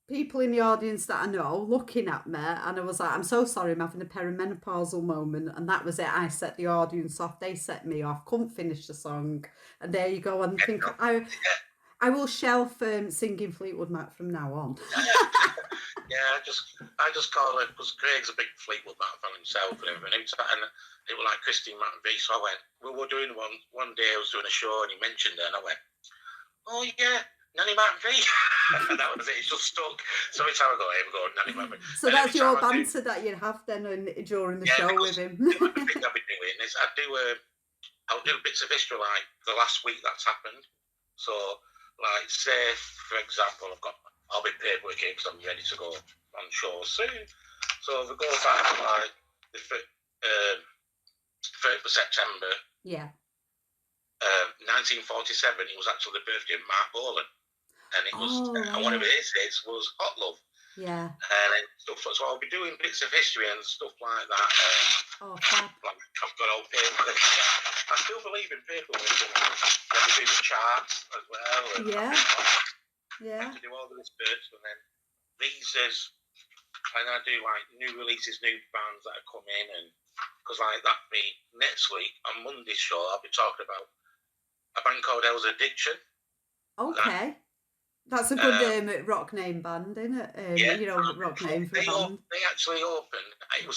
people in the audience that I know looking at me, and I was like, I'm so sorry, I'm having a perimenopausal moment, and that was it. I set the audience off, they set me off, couldn't finish the song, and there you go. And think I will shelf singing Fleetwood Mac from now on. I just call it, because Craig's a big Fleetwood Mac fan himself and everything, and it was like Christine McVie, so I went, we were doing one day I was doing a show and he mentioned it, and I went, oh yeah, Nanny McVie. And that was it. It's just stuck. So every time I go, here we go, Nanny McVie. So and that's your banter that you have then during the show with him. The thing I've been doing is I'll do bits of history like the last week that's happened. So, like, say, for example, I'll be paperwork here because I'm ready to go on shows soon. So if we go back to like the 1st of September. 1947, it was actually the birthday of Mark Bolan. And it was one of his hits was Hot Love. Yeah. And stuff. So I'll be doing bits of history and stuff like that. Like I've got old paper. I still believe in paperwork. When we do the charts as well. And Yeah. I have to do all the research, and then visas, and I do like new releases, new bands that are coming, and because like that be next week on Monday's show, I'll be talking about a band called Hell's Addiction. Okay. That's a good rock name band, isn't it? Yeah, you know, rock name for a band. They actually opened. I can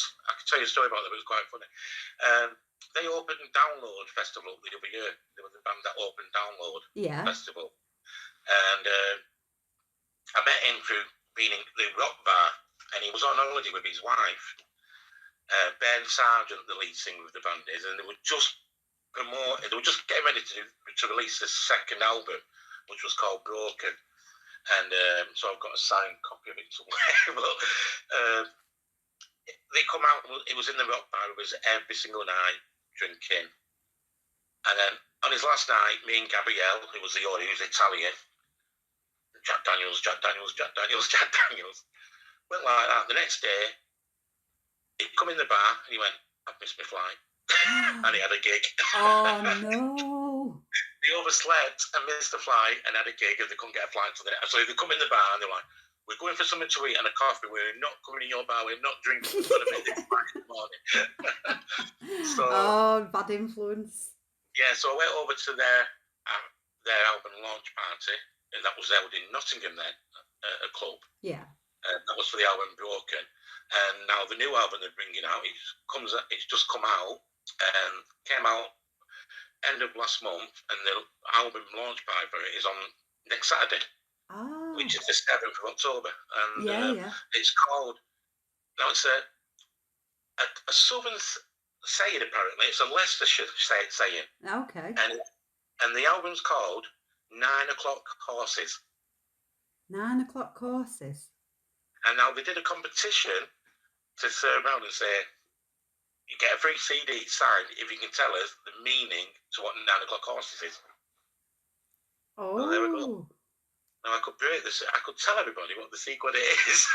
tell you a story about it. It was quite funny. They opened Download Festival the other year. They were the band that opened Download Festival, and I met him through being in the rock bar, and he was on holiday with his wife, Ben Sargent, the lead singer of the band is, and they were just getting ready to release the second album, which was called Broken. And so I've got a signed copy of it somewhere. But they come out, it was in the rock bar, it was every single night drinking. And then on his last night, me and Gabrielle, who was the owner, who's Italian, Jack Daniels, went like that. The next day, he'd come in the bar and he went, I've missed my flight. And he had a gig. Oh, no. They overslept and missed the flight and had a gig and they couldn't get a flight to the next. So they come in the bar and they're like, we're going for something to eat and a coffee. We're not coming in your bar. We're not drinking. We're going to make this flight in the morning. So, bad influence. Yeah, so I went over to their album launch party, and that was held in Nottingham then, a club. Yeah. That was for the album Broken. And now the new album they're bringing out, it's just come out, came out end of last month, and the album launch party for it is on next Saturday, which is the 7th of October. And it's called, now it's a southern saying apparently, it's a Leicestershire saying. Okay. And the album's called 9 O'Clock Horses. 9 O'Clock Horses. And now they did a competition to turn around and say, you get a free CD signed if you can tell us the meaning to what 9 O'Clock Horses is. Oh. Well, there we go. Now I could break this. I could tell everybody what the secret is.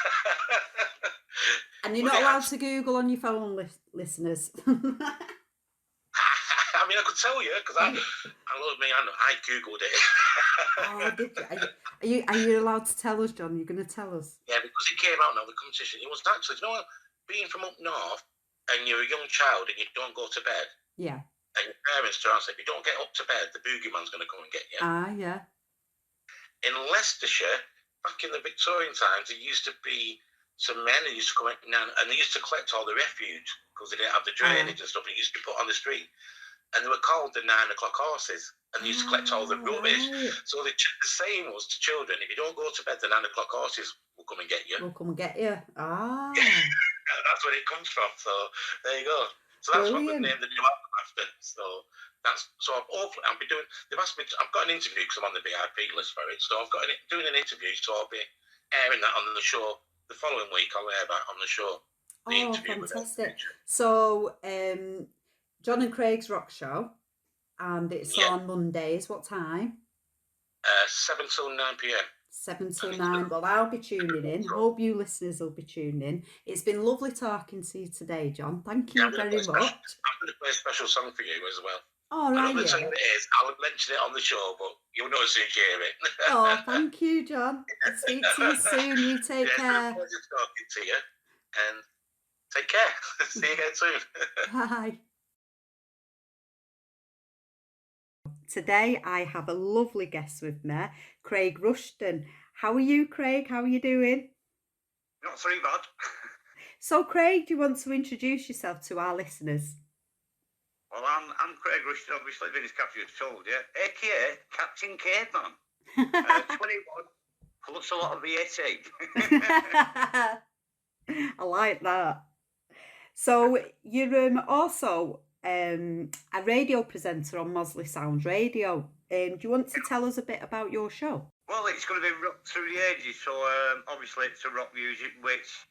And you're not allowed to Google on your phone, listeners. I mean, I could tell you because I love me. I googled it. Oh, did you? Are you allowed to tell us, John? You're going to tell us? Yeah, because it came out now. The competition. It was actually, you know, being from up north, and you're a young child and you don't go to bed. Yeah. And your parents turn around and say, if you don't get up to bed, the boogeyman's going to come and get you. Yeah. In Leicestershire, back in the Victorian times, there used to be some men who used to come in and they used to collect all the refuse because they didn't have the drainage and stuff. It used to be put on the street. And they were called the 9 O'Clock Horses. And they used to collect all the rubbish. Right. So the saying was to children, if you don't go to bed, the 9 O'Clock Horses will come and get you. Will come and get you. That's where it comes from. So there you go. So that's what we've named the new album after. So I'll be doing. They've asked me. I've got an interview because I'm on the VIP list for it. So I've got doing an interview. So I'll be airing that on the show the following week. I'll air that on the show. Fantastic! So John and Craig's Rock Show, and it's on Mondays. What time? 7 till 9 p.m. 7 till 9. Well, I'll be tuning in. Hope you listeners will be tuning in. It's been lovely talking to you today, John. Thank you very much. I'm going to play a special song for you as well. Oh, right. I don't know what it is. I'll mention it on the show, but you'll know as soon as you hear it. Oh, thank you, John. I'll speak to you soon. You take care. It's been a pleasure talking to you. And take care. See you again soon. Bye. Today I have a lovely guest with me, Craig Rushton. How are you, Craig? How are you doing? Not too bad. So, Craig, do you want to introduce yourself to our listeners? Well, I'm Craig Rushton, obviously, been as Cathy has told you, a.k.a. Captain Caveman. 21, plus a lot of VAT. I like that. So, you're also a radio presenter on Mossley Sounds Radio. Do you want to tell us a bit about your show? Well, it's going to be rock through the ages, so obviously it's a rock music which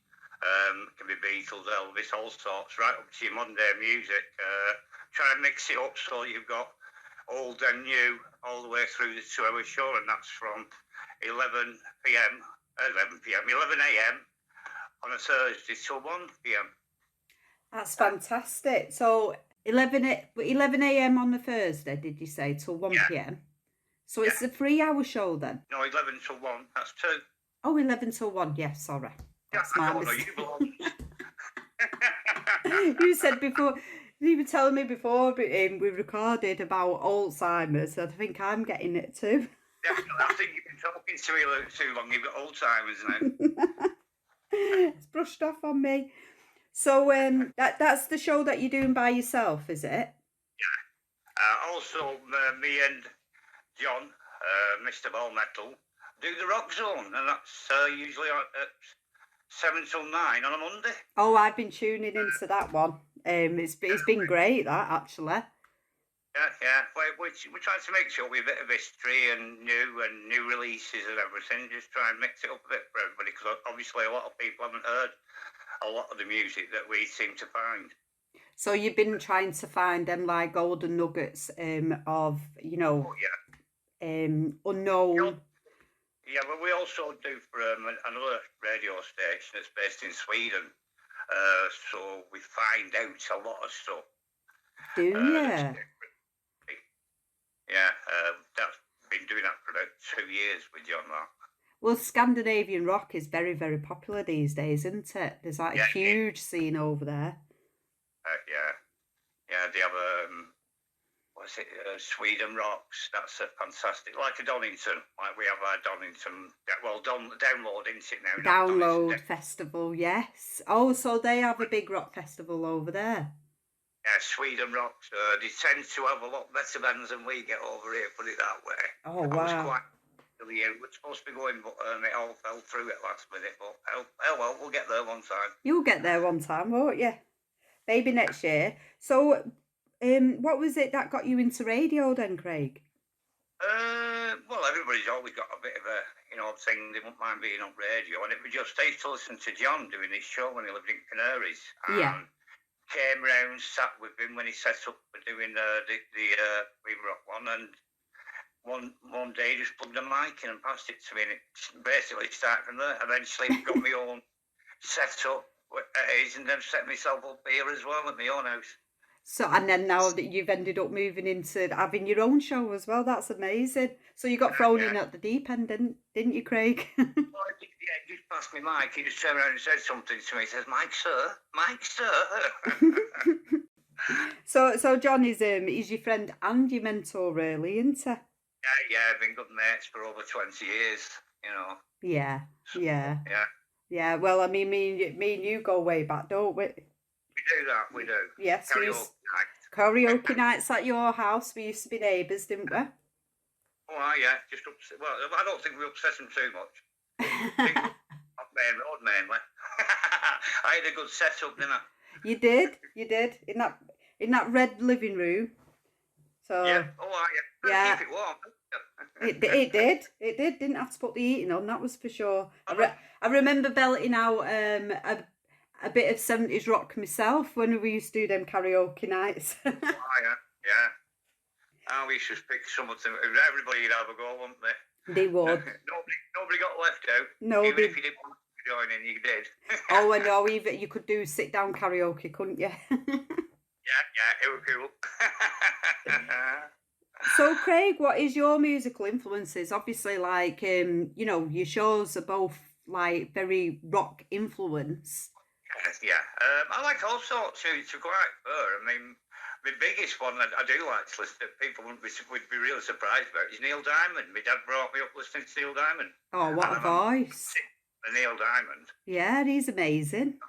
can be Beatles, Elvis, all sorts, right up to your modern day music. Try and mix it up so you've got old and new all the way through the 2-hour show, and that's from 11 a.m. on a Thursday till 1 p.m. That's fantastic. So 11 a.m. on the Thursday, did you say, till 1 p.m? So it's a 3-hour show then? No, 11 till 1. That's 2. Oh, 11 till 1. Yeah, sorry. That's my mistake. You belong. You said before, you were telling me before we recorded about Alzheimer's. I think I'm getting it too. Definitely. I think you've been talking to me too long. You've got Alzheimer's now. It's brushed off on me. So that's the show that you're doing by yourself, is it? Yeah. Also, me and John, Mr. Ball Metal, do the Rock Zone, and that's usually at 7 till 9 on a Monday. Oh, I've been tuning into that one. It's been great, that, actually. Yeah. We're trying to make sure we have a bit of history and new releases and everything. Just try and mix it up a bit for everybody, because obviously a lot of people haven't heard a lot of the music that we seem to find. So you've been trying to find them like golden nuggets of, unknown. Yeah, but we also do for another radio station that's based in Sweden. So we find out a lot of stuff. Do you? Yeah, that's been doing that for about 2 years with John Mark. Well, Scandinavian rock is very, very popular these days, isn't it? There's like a huge scene over there. Yeah, they have Sweden Rocks. That's a fantastic, like a Donington, like we have our Donington. Well, Download, isn't it now? Download Festival, yes. Oh, so they have a big rock festival over there. Yeah, Sweden Rocks. They tend to have a lot better bands than we get over here, put it that way. Oh, wow. I was quite we're supposed to be going, but it all fell through at last minute. But well, we'll get there one time. You'll get there one time, won't you? Maybe next year. So, what was it that got you into radio then, Craig? Well, everybody's always got a bit of a, thing they won't mind being on radio, and it was just I used to listen to John doing his show when he lived in Canaries. And came round, sat with him when he set up for doing the We Rock one, and one day he just plugged a mic in and passed it to me, and it basically started from there. Eventually got my own set up at his, and then set myself up here as well at my own house. So, and then now that you've ended up moving into having your own show as well, that's amazing. So you got thrown in at the deep end, didn't you, Craig? Well, he just passed me mic. He just turned around and said something to me. He says, Mike, sir. So John is your friend and your mentor, really, isn't he? Yeah, I've been good mates for over 20 years, Yeah. Yeah. Well, I mean, me and you go way back, don't we? We do. Yes, karaoke nights at your house. We used to be neighbours, didn't we? Oh, yeah. Just upset. Well, I don't think we upset them too much. Off Main Road, mainly. I had a good setup, didn't I? You did. In that red living room. So. Yeah. Oh, yeah. Keep it warm. It did. Didn't have to put the heating on. That was for sure. I remember belting out a bit of 70s rock myself when we used to do them karaoke nights. Oh, yeah. We used to pick some of them. Everybody would have a go, wouldn't they? They would. Nobody got left out. No, even if you didn't want to join in, you did. Oh, I know. Even you could do sit down karaoke, couldn't you? Yeah, it was cool. So, Craig, what is your musical influences? Obviously, like your shows are both like very rock influence. Yeah. I like all sorts. To go out there. I mean, the biggest one I do like to listen to, people would be really surprised about, is Neil Diamond. My dad brought me up listening to Neil Diamond. Oh, what a voice! Neil Diamond. Yeah, he's amazing.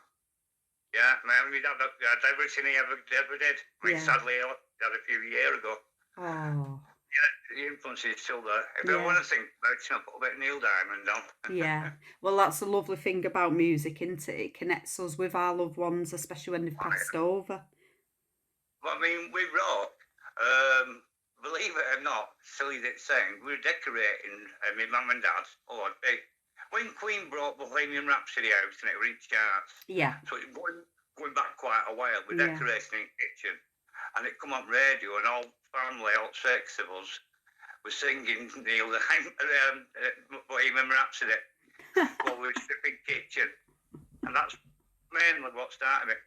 Yeah, man, my dad had everything he ever did. I mean, sadly, he died a few years ago. Oh. Yeah, the influence is still there. If I want to think about it, I'll put a bit of Neil Diamond on. Yeah. Well, that's the lovely thing about music, isn't it? It connects us with our loved ones, especially when they've passed over. Well, I mean, with rock, believe it or not, silly that saying, we were decorating my mum and dad. When Queen brought Bohemian Rhapsody out and it reached charts. Yeah. So it going back quite a while, we're decorating in the kitchen. And it come on radio, and all family, all 6 of us, were singing Neil Bohemian Rhapsody while we were stripping kitchen. And that's mainly what started it.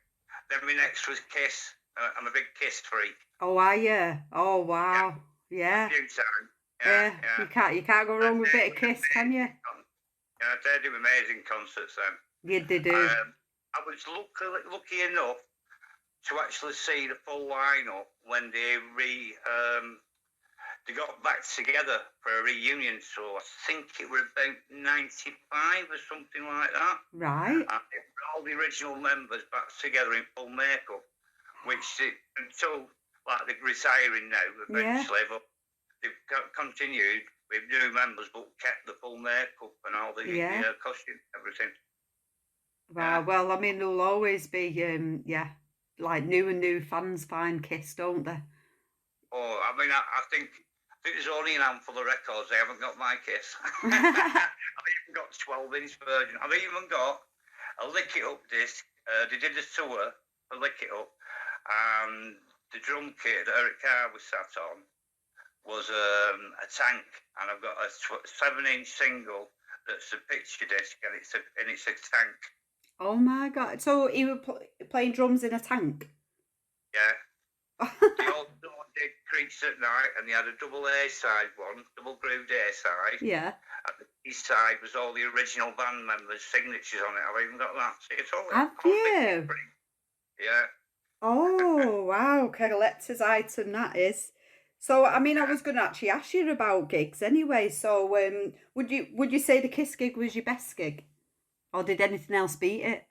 Then my next was Kiss. I'm a big Kiss freak. Oh, are you? Oh, wow. Yeah. A few times. Yeah. You can't go wrong with a bit of Kiss, can you? Yeah, they do amazing concerts then. Yeah, they do. I was lucky enough to actually see the full lineup when they got back together for a reunion tour. I think it was about 95 or something like that. Right. And all the original members back together in full makeup, which until like they're retiring now eventually, but they've continued with new members but kept the full makeup and all the costumes and everything. Wow. Well, I mean, there'll always be like new fans find Kiss, don't they? Oh, I mean, I think there's only an handful of records. They haven't got my Kiss. I've even got 12-inch version. I've even got a Lick It Up disc. They did a tour for Lick It Up, and the drum kit that Eric Carr was sat on was a tank, and I've got a 7-inch single that's a picture disc, and it's a tank. Oh my God! So he was playing drums in a tank. Yeah. They all did Creeks at Night, and they had a double A side one, double grooved A side. Yeah. And the B side was all the original band members' signatures on it. I've even got that. It's all. Have you? Yeah. Oh wow, collector's item that is. So I mean, I was going to actually ask you about gigs anyway. So would you say the Kiss gig was your best gig, or did anything else beat it?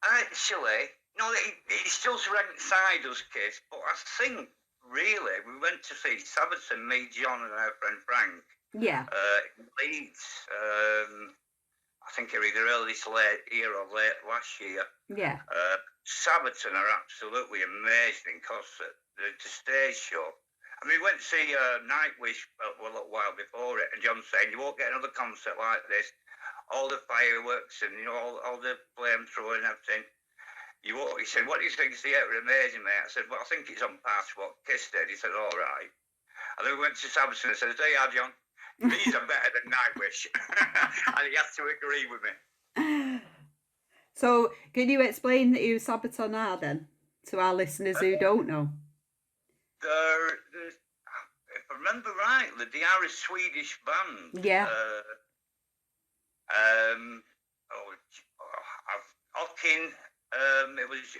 Actually, no, it still ranked side us Kiss, but I think really we went to see Sabaton, me, John, and our friend Frank. Yeah. In Leeds. I think it was either early this year or late last year. Yeah. Sabaton are absolutely amazing concert. The stage show. I mean, we went to see Nightwish a little while before it, and John saying, you won't get another concert like this. All the fireworks and, all the flamethrowing and everything. He said, what do you think of the theatre? Amazing, mate. I said, well, I think it's on par to what Kiss did. He said, all right. And then we went to Sabaton and said, there you are, John. These are better than Nightwish. And he had to agree with me. So, can you explain who Sabaton are then, to our listeners who don't know? If I remember rightly, they are a Swedish band. Yeah. Hockin,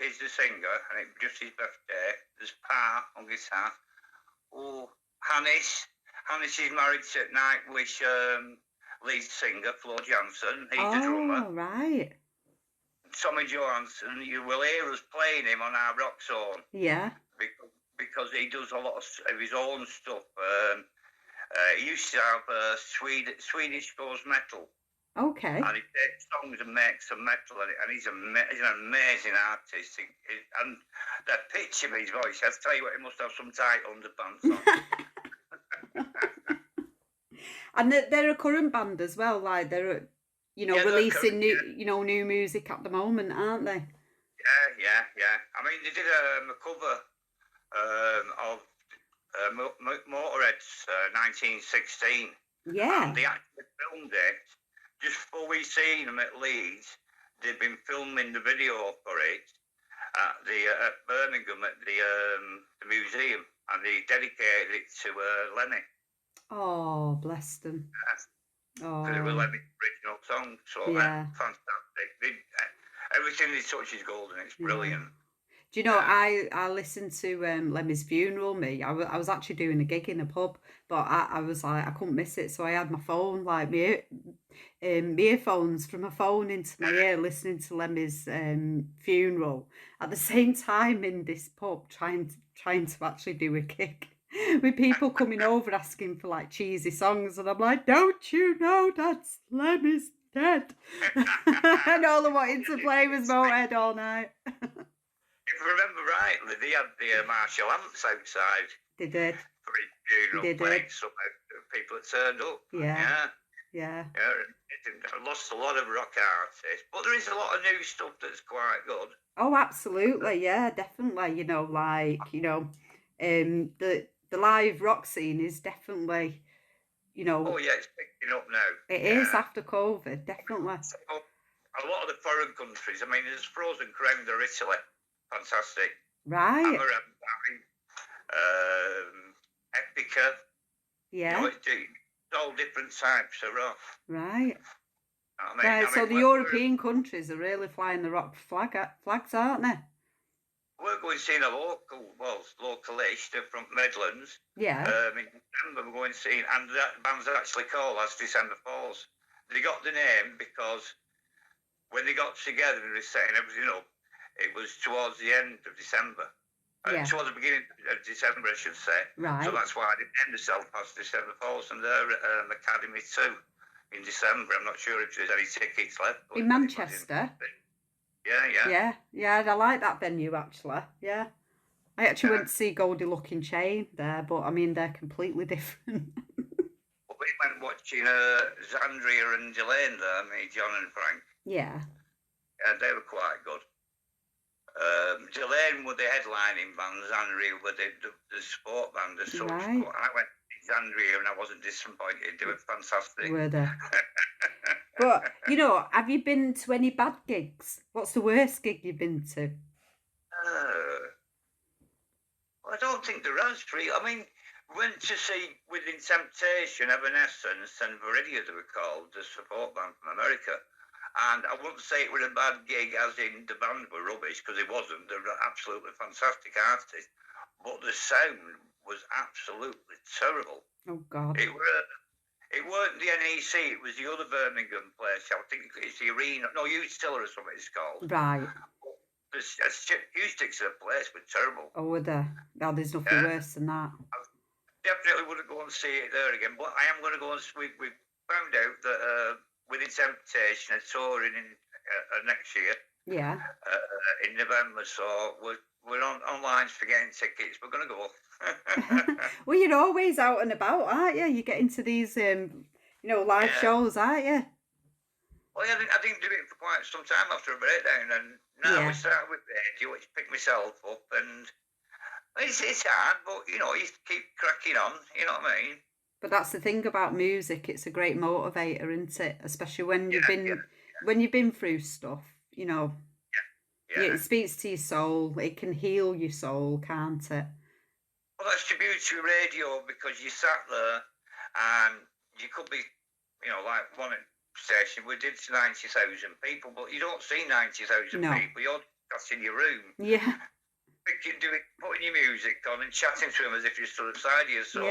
is the singer, and it was just his birthday. There's Pa on guitar. Oh, Hannes is married to Nightwish lead singer Flo Jansen. He's the drummer. Oh, right. Tommy Johansson, you will hear us playing him on our rock zone. Yeah. Because he does a lot of his own stuff. He used to have Swedish goes metal. Okay. And he takes songs and makes some metal, and he's an amazing artist. And the pitch of his voice, I'll tell you what, he must have some tight underpants on. And they're a current band as well, like they're, releasing new music at the moment, aren't they? Yeah. I mean, they did a cover of Motorhead's 1916. Yeah. And they actually filmed it. Just before we seen them at Leeds, they've been filming the video for it at Birmingham at the museum, and they dedicated it to Lemmy. Oh, bless them. Oh. It was Lemmy's original song, so fantastic. Everything they touch is golden. It's brilliant. Do you know, I listened to Lemmy's funeral. I was actually doing a gig in a pub, but I was like, I couldn't miss it, so I had my phone, like my earphones from my phone into my ear, listening to Lemmy's funeral at the same time in this pub, trying to actually do a gig with people coming over asking for like cheesy songs, and I'm like, don't you know that's Lemmy's dead? And all I wanted to play was Motorhead all night. If I remember rightly, they had the martial ants outside. They did. For his funeral, playing some people that turned up. Yeah. I lost a lot of rock artists, but there is a lot of new stuff that's quite good. Oh, absolutely, yeah, definitely. The live rock scene is definitely, Oh yeah, it's picking up now. It is after COVID, definitely. So, a lot of the foreign countries. I mean, there's Frozen Crown, they're Italy, fantastic. Right. FVK, Yeah. It's all different types of rock. Right. I mean, so the European countries are really flying the rock flags, aren't they? We're going to see a local-ish, they're from Midlands. Yeah. In December, we're going to see, and that band's actually called As December Falls. They got the name because when they got together and they were setting everything up, it was towards the end of December. Towards the beginning of December, I should say. Right. So that's why they named themselves As December Falls, and they're at Academy 2 in December. I'm not sure if there's any tickets left. In Manchester? Yeah, I like that venue, actually. Yeah. I actually went to see Goldie Looking Chain there, but I mean, they're completely different. We went watching Zandria and Delane there, me, John and Frank. Yeah. And they were quite good. Delane were the headlining band, Zandria were the support band as such. Right. But I went to Zandria and I wasn't disappointed. They were fantastic. Were they? But, have you been to any bad gigs? What's the worst gig you've been to? I don't think there is three. I mean, went to see Within Temptation, Evanescence and Viridia, they were called, the support band from America. And I wouldn't say it was a bad gig as in the band were rubbish, because it wasn't. They're absolutely fantastic artists. But the sound was absolutely terrible. Oh, God. It weren't the NEC, it was the other Birmingham place. I think it's the Arena. No, Utila or something it's called. Right. The acoustics of the place were terrible. Oh, were they? No, there's nothing worse than that. I definitely wouldn't go and see it there again, but I am going to go and we found out that Within Temptation are touring in next year. Yeah. In November, so we're on lines for getting tickets. We're going to go. Well, you're always out and about, aren't you? You get into these, live shows, aren't you? Well, I didn't do it for quite some time after a breakdown, and now we start with radio, which pick myself up, and it's hard, but you keep cracking on. You know what I mean? But that's the thing about music; it's a great motivator, isn't it? Especially when you've been through stuff, It speaks to your soul. It can heal your soul, can't it? Well, that's the beauty of radio, because you sat there and you could be, like one station, we did 90,000 people, but you don't see 90,000 people. You're just in your room. Yeah. Putting your music on and chatting to them as if you're stood beside you. So,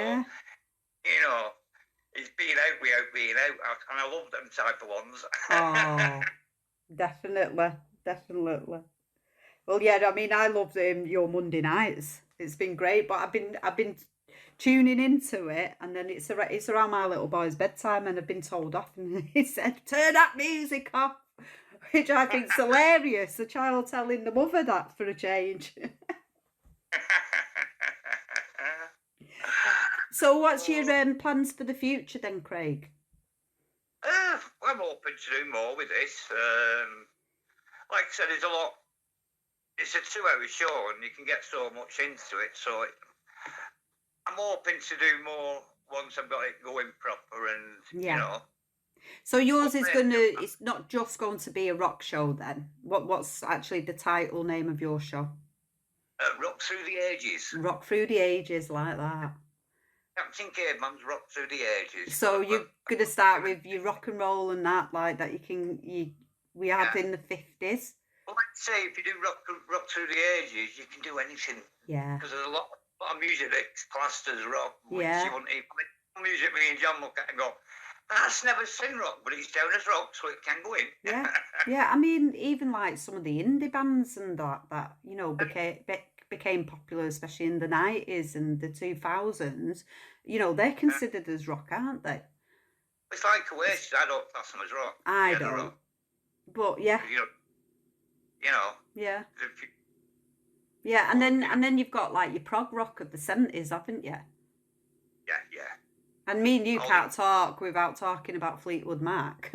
it's being out without being out. And I love them type of ones. Oh, definitely. Well, yeah, I mean, I love your Monday nights. It's been great, but I've been tuning into it, and then it's around my little boy's bedtime, and I've been told off, and he said, "Turn that music off," which I think's hilarious. The child telling the mother that for a change. So, what's your plans for the future then, Craig? I'm hoping to do more with this. Like I said, there's a lot. It's a 2-hour show, and you can get so much into it. So I'm hoping to do more once I've got it going proper, and So yours is it's not just going to be a rock show then. What's actually the title name of your show? Rock Through the Ages. Rock Through the Ages, like that. Captain Caveman's Rock Through the Ages. So you're going to start with your rock and roll and that, like that we had in the 50s. Well, like I say, if you do rock Through the Ages, you can do anything. Yeah. Because there's a lot of music that's classed as rock, which you wouldn't even... Music me and John look at and go, that's never seen rock, but it's down as rock, so it can go in. Yeah. Yeah, I mean, even like some of the indie bands and that became popular, especially in the 90s and the 2000s, they're considered as rock, aren't they? It's like Oasis. I don't class them as rock. I don't. Rock. But yeah. Yeah. Yeah, and then you've got like your prog rock of the 70s, haven't you? Yeah. And me and you can't talk without talking about Fleetwood Mac.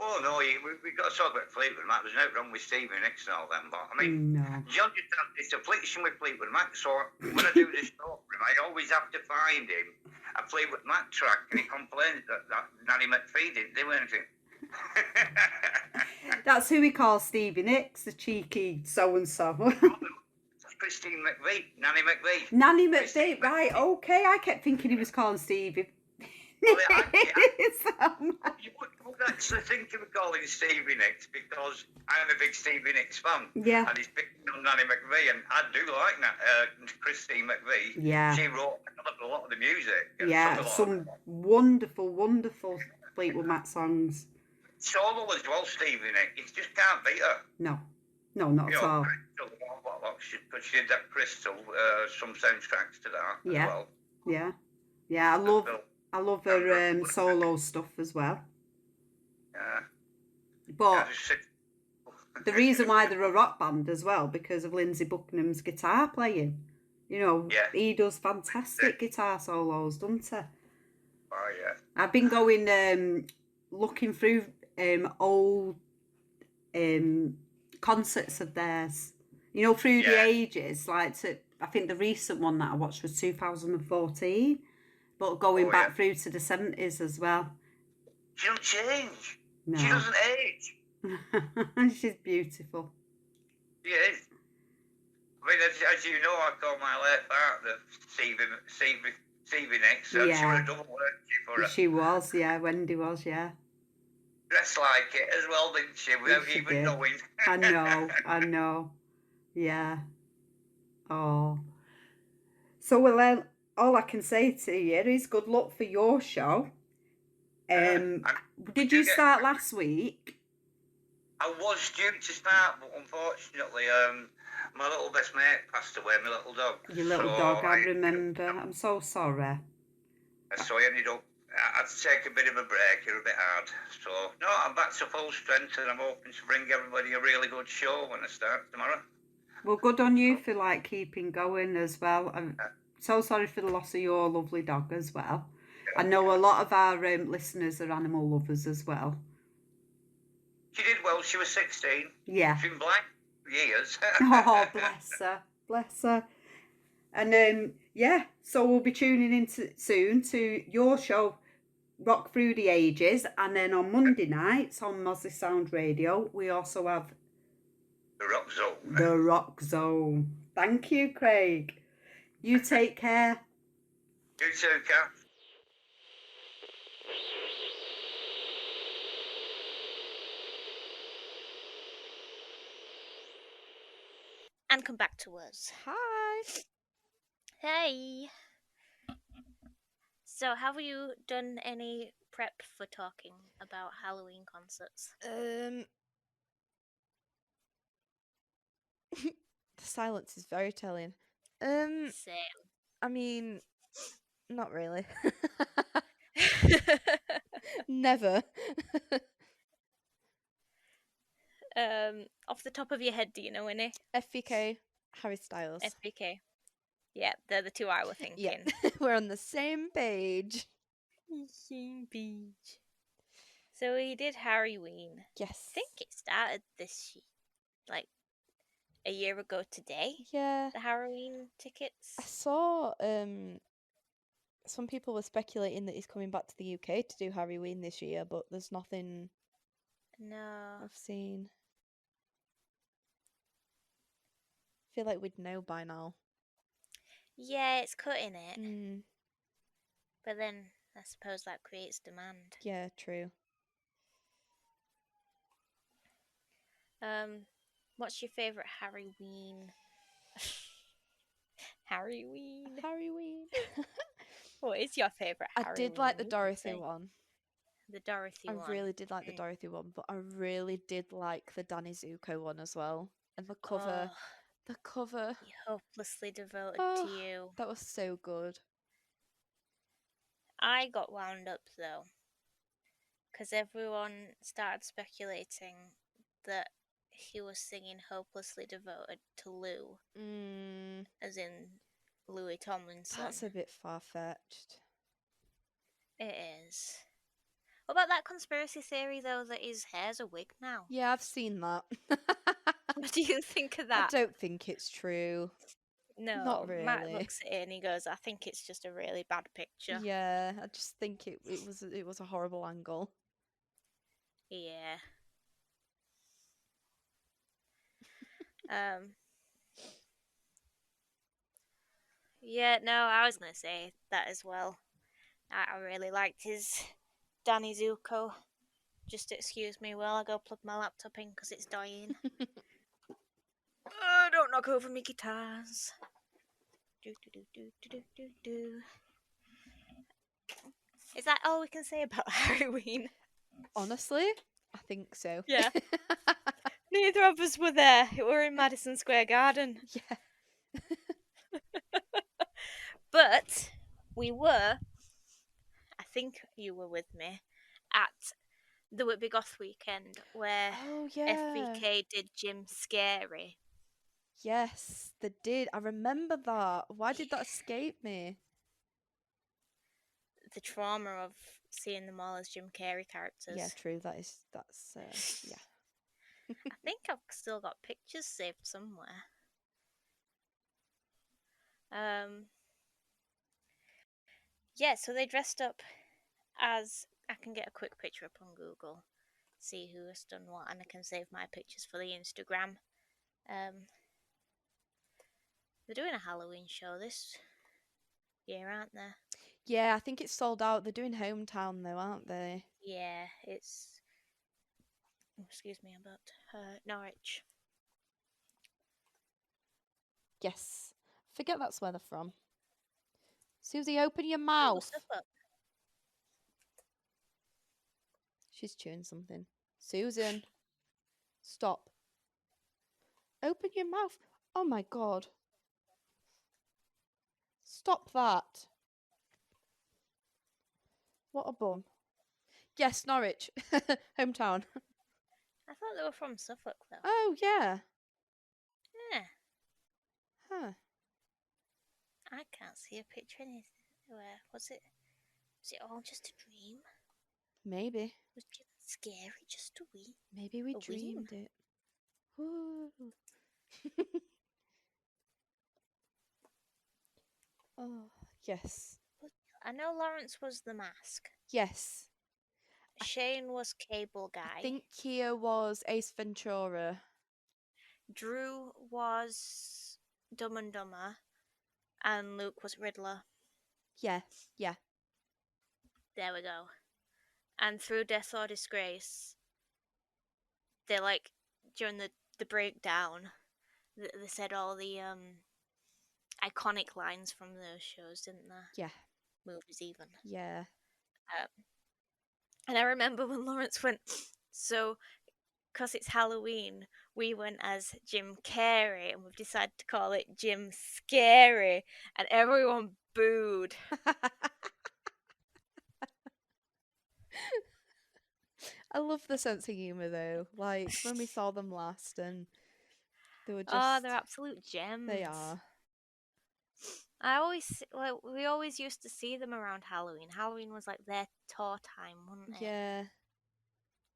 Oh no, we've got to talk about Fleetwood Mac. There's nothing wrong with Stevie Nicks and all them, but I mean, John just had this affliction with Fleetwood Mac, so when I do this talk for him, I always have to find him a Fleetwood Mac track, and he complains that Nanny McPhee didn't do anything. That's who he calls Stevie Nicks, the cheeky so-and-so. Christine McVie, Nanny McVie. Nanny McVie, right? Okay, I kept thinking he was calling Stevie. Well, you would actually think he would call him Stevie Nicks because I'm a big Stevie Nicks fan. Yeah. And he's picking on Nanny McVie, and I do like that. Christine McVie. Yeah. She wrote a lot of the music. Yeah, some wonderful, wonderful Fleetwood Mac songs. Solo as well, Stevie Nicks. You just can't beat her. No, not at all. Because she did that Crystal, some soundtracks to that as well. Yeah. I love her solo stuff as well. Yeah. But the reason why they're a rock band as well, because of Lindsey Bucknam's guitar playing. You know, he does fantastic guitar solos, doesn't he? Oh, yeah. I've been going, looking through old concerts of theirs. You know, through the ages. I think the recent one that I watched was 2014. But going back through to the 70s as well. She don't change. No. She doesn't age. She's beautiful. She is. I mean, as you know, I call my late partner Stevie Nicks, so she was a double word for her. She was, Wendy was, Dressed like it as well, didn't she? Without even knowing. I know. Yeah. Oh. So, well, all I can say to you is good luck for your show. Did you start last week? I was due to start, but unfortunately, my little best mate passed away, my little dog. Your little dog, I remember. I'm so sorry. So I ended up, I had to take a bit of a break, you're a bit hard. So, no, I'm back to full strength and I'm hoping to bring everybody a really good show when I start tomorrow. Well, good on you for keeping going as well. I'm so sorry for the loss of your lovely dog as well. I know a lot of our listeners are animal lovers as well. She did well. She was 16. Yeah. She's been blind for years. Oh, bless her. And so we'll be tuning in soon to your show, Rock Through the Ages, and then on Monday nights on Mossley Sound Radio, we also have The Rock Zone. The Rock Zone. Thank you, Craig. You take care. You too, Kath. And come back to us. Hi. Hey. So, have you done any prep for talking about Halloween concerts? The silence is very telling. Same. I mean, not really. Never. Off the top of your head, do you know any? FVK, Harry Styles. FVK. Yeah, they're the two I were thinking. Yeah, we're on the same page. Same page. So he did Harryween. Yes. I think it started like a year ago today. Yeah. The Harryween tickets. I saw some people were speculating that he's coming back to the UK to do Harryween this year, but there's nothing I've seen. I feel like we'd know by now. Yeah, it's cutting it. Mm. But then I suppose that creates demand. Yeah, true. What's your favourite Harryween? Harryween. What is your favourite Harryween? I did like the Dorothy one. The Dorothy one. I really did like the Dorothy one, but I really did like the Danny Zuko one as well. And the cover. Oh, the cover. Hopelessly Devoted to You. That was so good. I got wound up though, because everyone started speculating that he was singing Hopelessly Devoted to Lou, as in Louis Tomlinson. That's a bit far-fetched. It is. What about that conspiracy theory, though, that his hair's a wig now? Yeah, I've seen that. What do you think of that? I don't think it's true. No, not really. Matt looks at it and he goes, I think it's just a really bad picture. Yeah, I just think it was a horrible angle. Yeah. Yeah, no, I was going to say that as well. I really liked his Danny Zuko. Just excuse me while I go plug my laptop in because it's dying. Don't knock over me guitars. Do, do, do, do, do, do, do. Is that all we can say about Harryween? Honestly, I think so. Yeah. Neither of us were there. We're in Madison Square Garden. Yeah. But we were, I think you were with me, at the Whitby Goth weekend where Oh, yeah. FVK did Jim Scary. Yes, they did. I remember that. Why did that escape me? The trauma of seeing them all as Jim Carrey characters. Yeah, true. That's yeah. I think I've still got pictures saved somewhere. Yeah, so they dressed up as, I can get a quick picture up on Google, see who has done what, and I can save my pictures for the Instagram. They're doing a Halloween show this year, aren't they? Yeah, I think it's sold out. They're doing Hometown though, aren't they? Yeah, it's, excuse me, about Norwich. Yes. Forget that's where they're from. Susie, open your Oh, mouth. Suffolk. She's chewing something. Susan, stop. Open your mouth. Oh my god. Stop that. What a bum. Yes, Norwich. Hometown. I thought they were from Suffolk, though. Oh, yeah. Yeah, Huh. I can't see a picture anywhere. Was it all just a dream? Maybe. Was it scary just a wee? Maybe we A dreamed weem. it. Woo. Oh, yes. I know Lawrence was the mask. Yes. Shane was Cable Guy. I think Kia was Ace Ventura. Drew was Dumb and Dumber. And Luke was Riddler. Yeah, yeah. There we go. And through Death or Disgrace, they during the breakdown, they said all the iconic lines from those shows, didn't they? Yeah. Movies even. Yeah. And I remember when Lawrence went, so, because it's Halloween, we went as Jim Carrey, and we've decided to call it Jim Scary, and everyone booed. I love the sense of humour though. Like when we saw them last and they were just Oh, they're absolute gems. They are. We always used to see them around Halloween. Halloween was like their tour time, wasn't it? Yeah.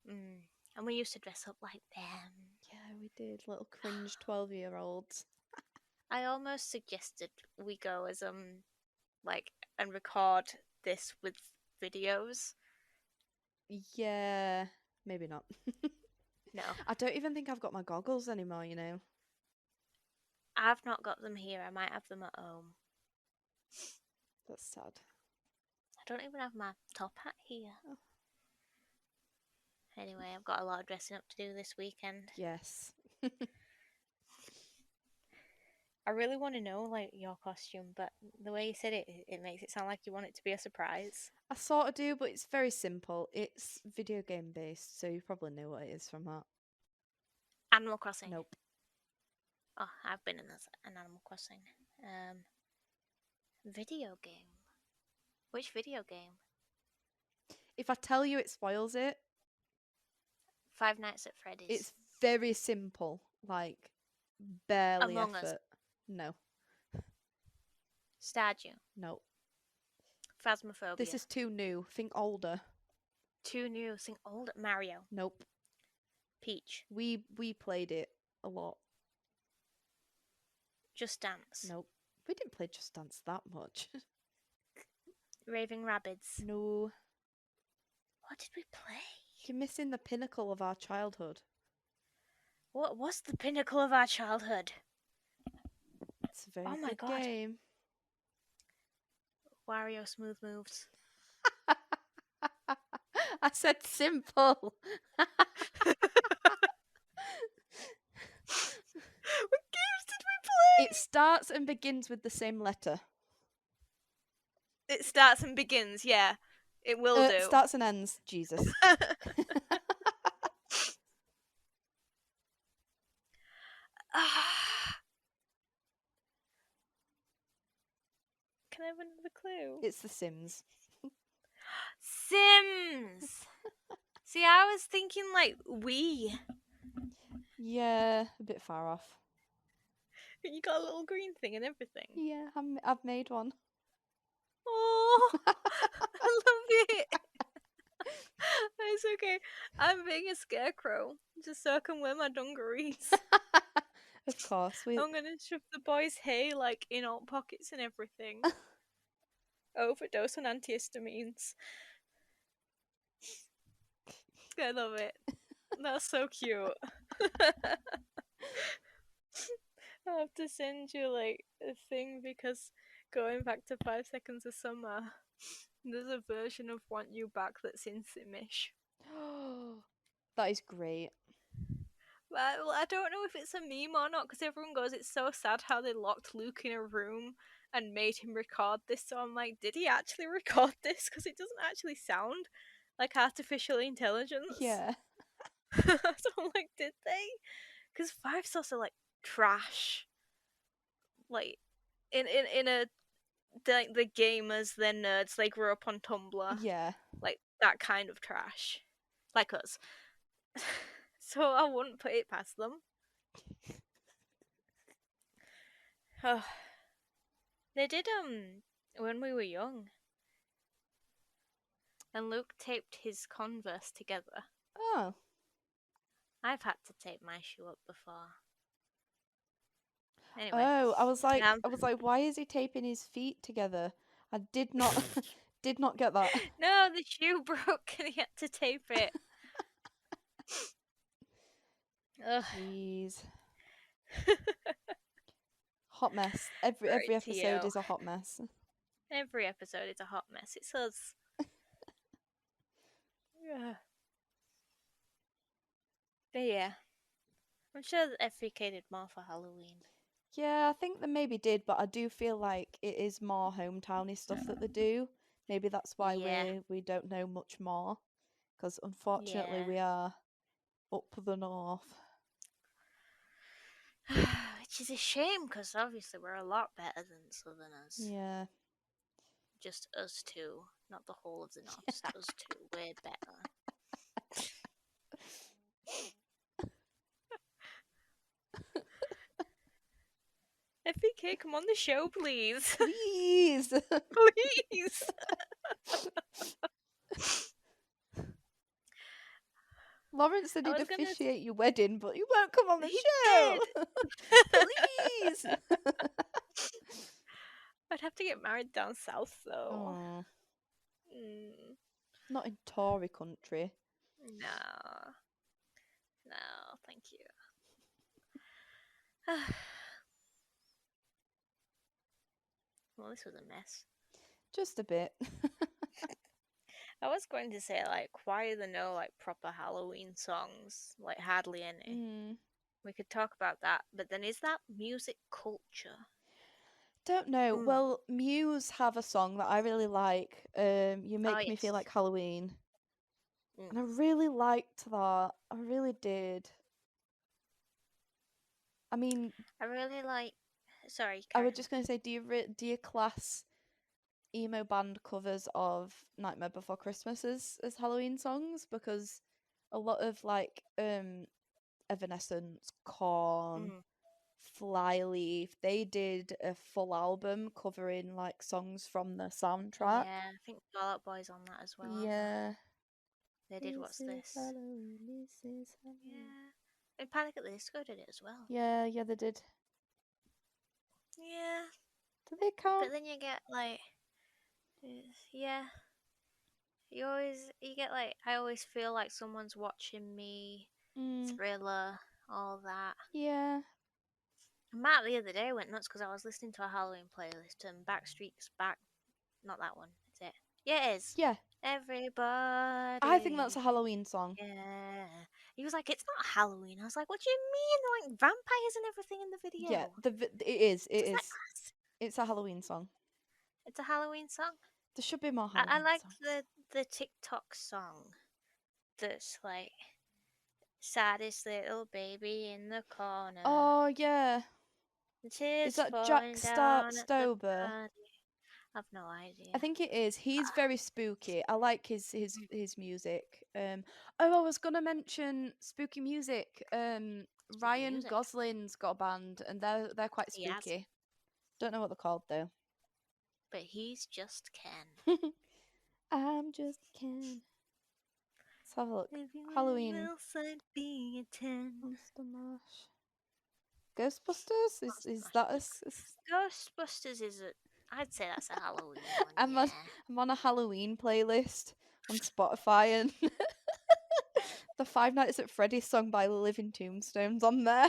And we used to dress up like them. Yeah, we did. Little cringe 12-year-olds. I almost suggested we go as and record this with videos. Yeah, maybe not. No. I don't even think I've got my goggles anymore, you know. I've not got them here. I might have them at home. That's sad. I don't even have my top hat here. Oh. Anyway, I've got a lot of dressing up to do this weekend. Yes. I really want to know your costume, but the way you said it, it makes it sound like you want it to be a surprise. I sort of do, but it's very simple. It's video game based, so you probably know what it is from that. Animal Crossing. Nope. Oh, I've been in an Animal Crossing. Video game. Which video game? If I tell you, it spoils it. Five Nights at Freddy's. It's very simple, like barely Among effort. Us. No. Stardew. No. Phasmophobia. This is too new. Think older. Too new. Think old. Mario. Nope. Peach. We played it a lot. Just Dance. Nope. We didn't play Just Dance that much. Raving Rabbids. No. What did we play? You're missing the pinnacle of our childhood. What was the pinnacle of our childhood? It's a very Oh my good God. game. Wario Smooth Moves. I said simple. What games did we play? It starts and begins with the same letter. It starts and begins, yeah. It will do. Starts and ends, Jesus. Can I have another clue? It's The Sims. Sims! See, I was thinking like Wii. Yeah, a bit far off. You got a little green thing and everything. Yeah, I've made one. Oh, I love it. It's okay. I'm being a scarecrow just so I can wear my dungarees. Of course. I'm gonna shove the boys' hay like in all pockets and everything. Overdose on antihistamines. I love it. That's so cute. I'll have to send you like a thing because going back to 5 Seconds of Summer, there's a version of Want You Back that's in Simish. That is great. Well, I don't know if it's a meme or not because everyone goes, it's so sad how they locked Luke in a room and made him record this. So I'm like, did he actually record this? Because it doesn't actually sound like artificial intelligence. Yeah. So I'm like, did they? Because 5 Sauce are like trash. Like, in a the gamers, they're nerds. They grew up on Tumblr. Yeah. Like that kind of trash, like us. So I wouldn't put it past them. Oh. They did when we were young. And Luke taped his Converse together. Oh. I've had to tape my shoe up before. Anyway. Oh, I was like, why is he taping his feet together? I did not get that. No, the shoe broke and he had to tape it. Ugh. Jeez. Hot mess. Every Right, episode Tio. is a hot mess. Every episode is a hot mess. It's us. Yeah. But yeah. I'm sure that FVK did more for Halloween. Yeah, I think they maybe did, but I do feel like it is more hometowny stuff that they do. Maybe that's why we don't know much more, because unfortunately we are up the north. Which is a shame, because obviously we're a lot better than Southerners. Yeah. Just us two, not the whole of the North. Just us two, way better. FVK, come on the show, please. Please. Please. Lawrence said he'd officiate your wedding, but you won't come on the show. Please. I'd have to get married down south, though. Oh. Not in Tory country. No. No, thank you. Well, this was a mess. Just a bit. I was going to say, like, why are there no, like, proper Halloween songs? Like, hardly any. We could talk about that, but then is that music culture? Don't know. Well, Muse have a song that I really like. You Make Me Feel Like Halloween. And I really liked that. I really did. I mean, I really like. Sorry, I was just going to say, do you class emo band covers of Nightmare Before Christmas as Halloween songs? Because a lot of like Evanescence, Korn, Flyleaf, they did a full album covering like songs from the soundtrack. Yeah, I think Fall Out Boy's on that as well. Yeah. They did What's This? Halloween, this is Halloween. Yeah. And Panic at the Disco did it as well. Yeah, they did. Yeah. Do they count? But then you get like, yeah. You get like, I always feel like someone's watching me. Thriller, all that. Yeah. Matt the other day went nuts because I was listening to a Halloween playlist and Backstreet's Back not that one, is it? Yeah, it is. Yeah. Everybody. I think that's a Halloween song. Yeah. He was like, it's not Halloween. I was like, what do you mean? They're like vampires and everything in the video. Yeah, it is. It Does that is. class? It's a Halloween song. It's a Halloween song. There should be more Halloween I like songs. the TikTok song that's like saddest little baby in the corner. Oh yeah. The tears Is that falling Jack down at the Stober? party. I've no idea. I think it is. He's very spooky. I like his music. Oh, I was gonna mention spooky music. Ryan music. Gosling's got a band, and they're quite He has. spooky. Don't know what they're called though. But he's just Ken. I'm just Ken. Let's have a look. Everyone Halloween. else I'd be a 10. Monster Mash. Ghostbusters? Is that a? Ghostbusters is a. I'd say that's a Halloween one. I'm on a Halloween playlist on Spotify, and the Five Nights at Freddy's song by Living Tombstone's on there.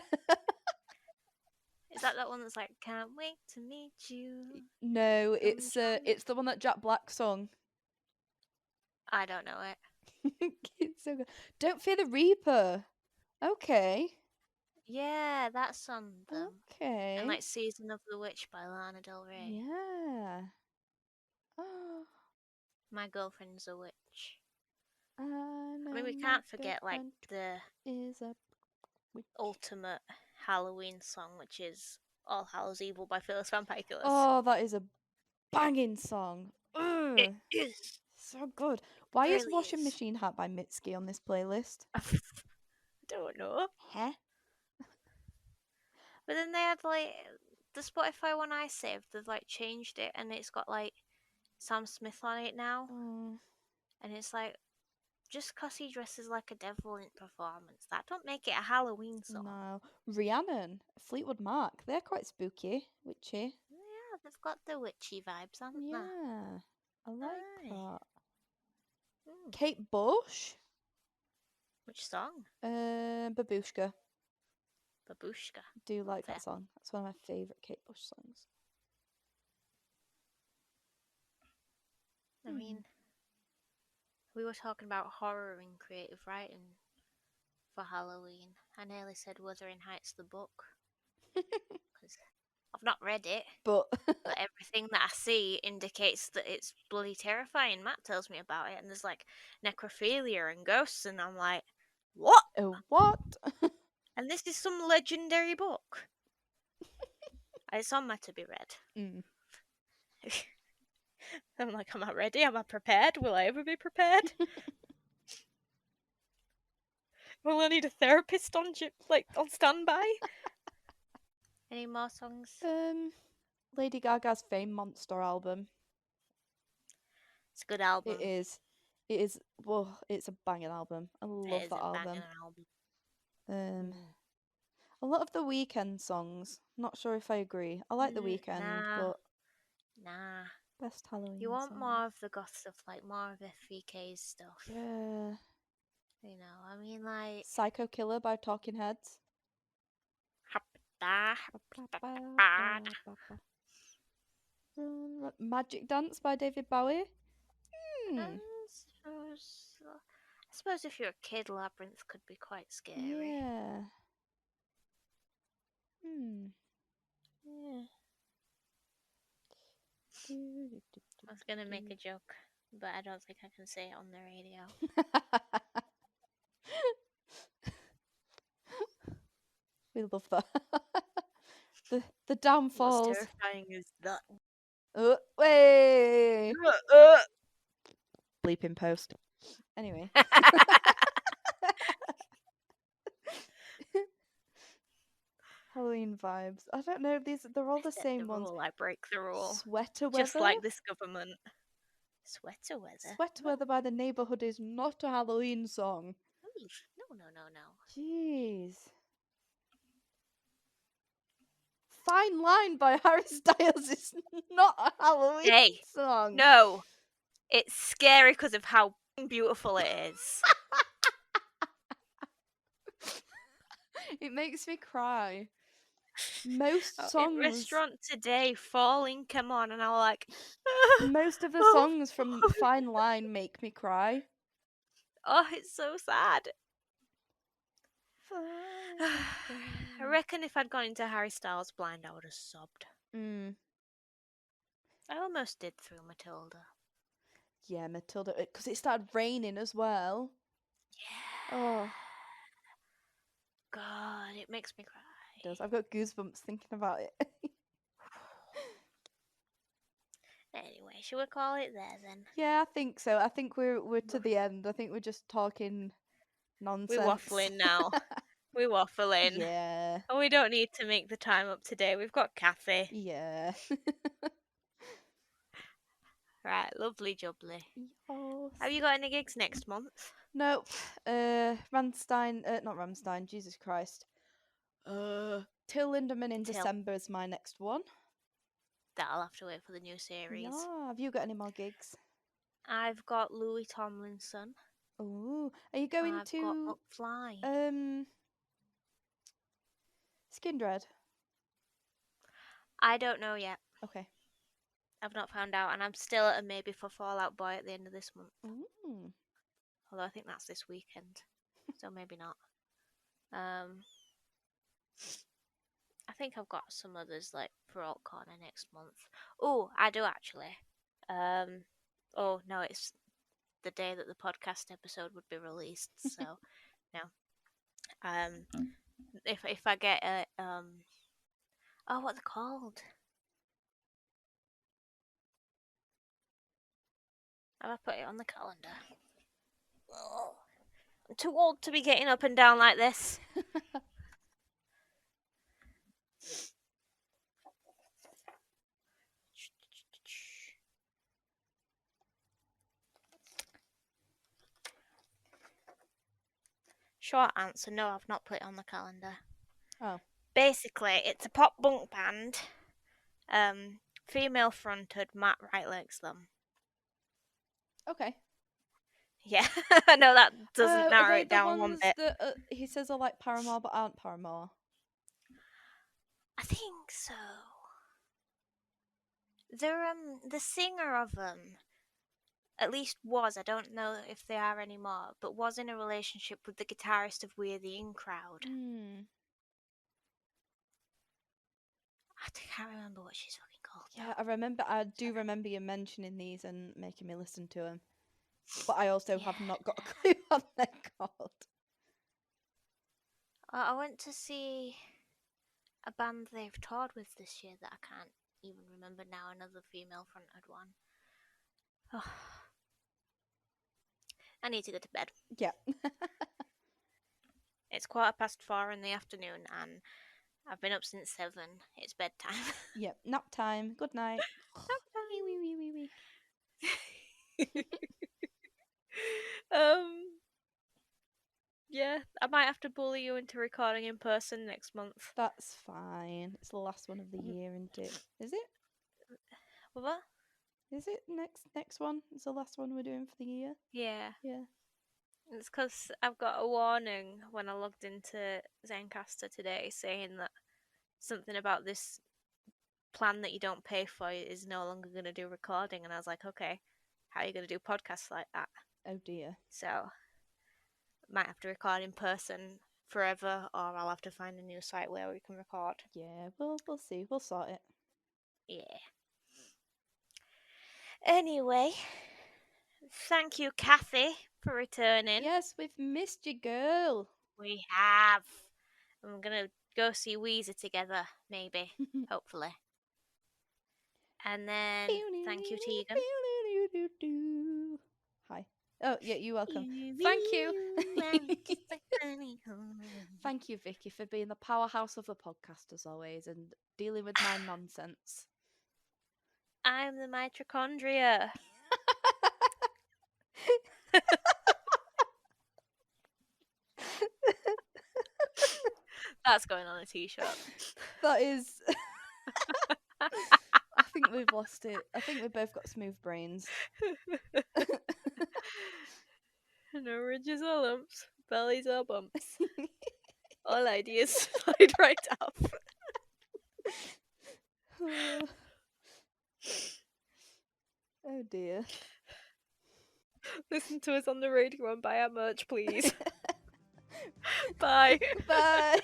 Is that one that's like, can't wait to meet you? No, it's the one that Jack Black sung. I don't know it. It's so good. Don't Fear the Reaper. Okay. Yeah, that's on them. Okay. And like Season of the Witch by Lana Del Rey. Yeah. Oh. My girlfriend's a witch. I mean, we can't forget like the ultimate Halloween song, which is All Hallows Evil by Phyllis Vampire Killers. Oh, that is a banging song. It is. So good. Why is Really Washing is. Machine Hat by Mitski on this playlist? I don't know. Huh? But then they had like the Spotify one I saved, they've like changed it and it's got like Sam Smith on it now. Oh. And it's like, just because he dresses like a devil in performance, that don't make it a Halloween song. No. Rhiannon, Fleetwood Mac, they're quite spooky, witchy. Yeah, they've got the witchy vibes, haven't they? Yeah. I like Aye. that. Mm. Kate Bush. Which song? Babushka. Babushka. Do like Fair. that song. That's one of my favourite Kate Bush songs. I mean, we were talking about horror and creative writing for Halloween. I nearly said Wuthering Heights the book. Because I've not read it. But everything that I see indicates that it's bloody terrifying. Matt tells me about it, and there's like necrophilia and ghosts, and I'm like, what? What? And this is some legendary book. It's on my to be read. I'm like, am I ready? Am I prepared? Will I ever be prepared? Will I need a therapist on standby? Any more songs? Lady Gaga's Fame Monster album. It's a good album. It is. It is. Well, it's a banging album. I love that album. A lot of the Weeknd songs. Not sure if I agree. I like the Weeknd, but nah. Best Halloween. You want song. more of the goth stuff, like more of FVK's stuff. Yeah. You know, I mean, like Psycho Killer by Talking Heads. Magic Dance by David Bowie. I suppose if you're a kid, Labyrinth could be quite scary. Yeah. Yeah. I was gonna make a joke, but I don't think I can say it on the radio. We love that. the downfalls. What's terrifying is that. Way. Bleep in post. Anyway. Halloween vibes. I don't know. They're all the same ones. I break the rule. Sweater weather. Just like this government. Sweater weather. Sweater weather by The Neighbourhood is not a Halloween song. No. Jeez. Fine Line by Harry Styles is not a Halloween song. No. It's scary because of how beautiful it is. It makes me cry. Most In songs, restaurant today, Falling Come On, and I was like, most of the Oh, songs from Fine Line make me cry. oh, it's so sad. I reckon if I'd gone into Harry Styles blind, I would have sobbed. I almost did through Matilda. Yeah, Matilda, because it started raining as well. Yeah. Oh, God, it makes me cry. it does. I've got goosebumps thinking about it. Anyway, shall we call it there then? Yeah, I think so. I think we're to the end. I think we're just talking nonsense. We're waffling now. We're waffling. Yeah. And we don't need to make the time up today. We've got Cathy. Yeah. Right, lovely jubbly. Yes. Have you got any gigs next month? Nope. Ramstein, not Ramstein, Jesus Christ. Till Lindemann in December is my next one. That'll have to wait for the new series. Yeah. Have you got any more gigs? I've got Louis Tomlinson. Oh, are you going I've to got McFly. Skindred? I don't know yet. Okay. I've not found out, and I'm still at a maybe for Fall Out Boy at the end of this month. Ooh. Although I think that's this weekend, so maybe not. I think I've got some others like for Alt Corner next month. Oh, I do actually. Oh no, it's the day that the podcast episode would be released. So no. If I get a oh, what are they called? Have I put it on the calendar? Oh, I'm too old to be getting up and down like this. Short answer, no, I've not put it on the calendar. Oh. Basically, it's a pop punk band. Female fronted, Matt Wright likes them. Okay. Yeah, I know that doesn't narrow are they it down the one ones bit. that he says are like Paramore but aren't Paramore? I think so. They're the singer of them, at least was, I don't know if they are anymore, but was in a relationship with the guitarist of We're the In Crowd. I can't remember what she's fucking called. Yeah, I do remember you mentioning these and making me listen to them. But I also have not got a clue what they're called. I went to see a band they've toured with this year that I can't even remember now, another female fronted one. Oh. I need to go to bed. Yeah. It's 4:15 in the afternoon and I've been up since 7. It's bedtime. Yep, nap time. Good night. Nap time. Wee. Yeah, I might have to bully you into recording in person next month. That's fine. It's the last one of the year, isn't it? Is it? What? Is it next one? It's the last one we're doing for the year? Yeah. Yeah. It's because I've got a warning when I logged into Zencaster today saying that something about this plan that you don't pay for is no longer going to do recording. And I was like, okay, how are you going to do podcasts like that? Oh dear. So, might have to record in person forever, or I'll have to find a new site where we can record. Yeah, we'll see. We'll sort it. Yeah. Anyway, thank you, Cathy, for returning. Yes, we've missed you, girl. We have. And we're going to go see Weezer together, maybe, hopefully. And then, thank you, Tiegan. Hi. Oh, yeah, you're welcome. Thank you. Thank you, Vicky, for being the powerhouse of the podcast as always and dealing with my nonsense. I'm the mitochondria. That's going on a t-shirt. That is... I think we've lost it. I think we've both got smooth brains. No ridges or lumps, bellies or bumps. All ideas slide right up. Oh dear. Listen to us on the radio and buy our merch, please. Bye. Bye.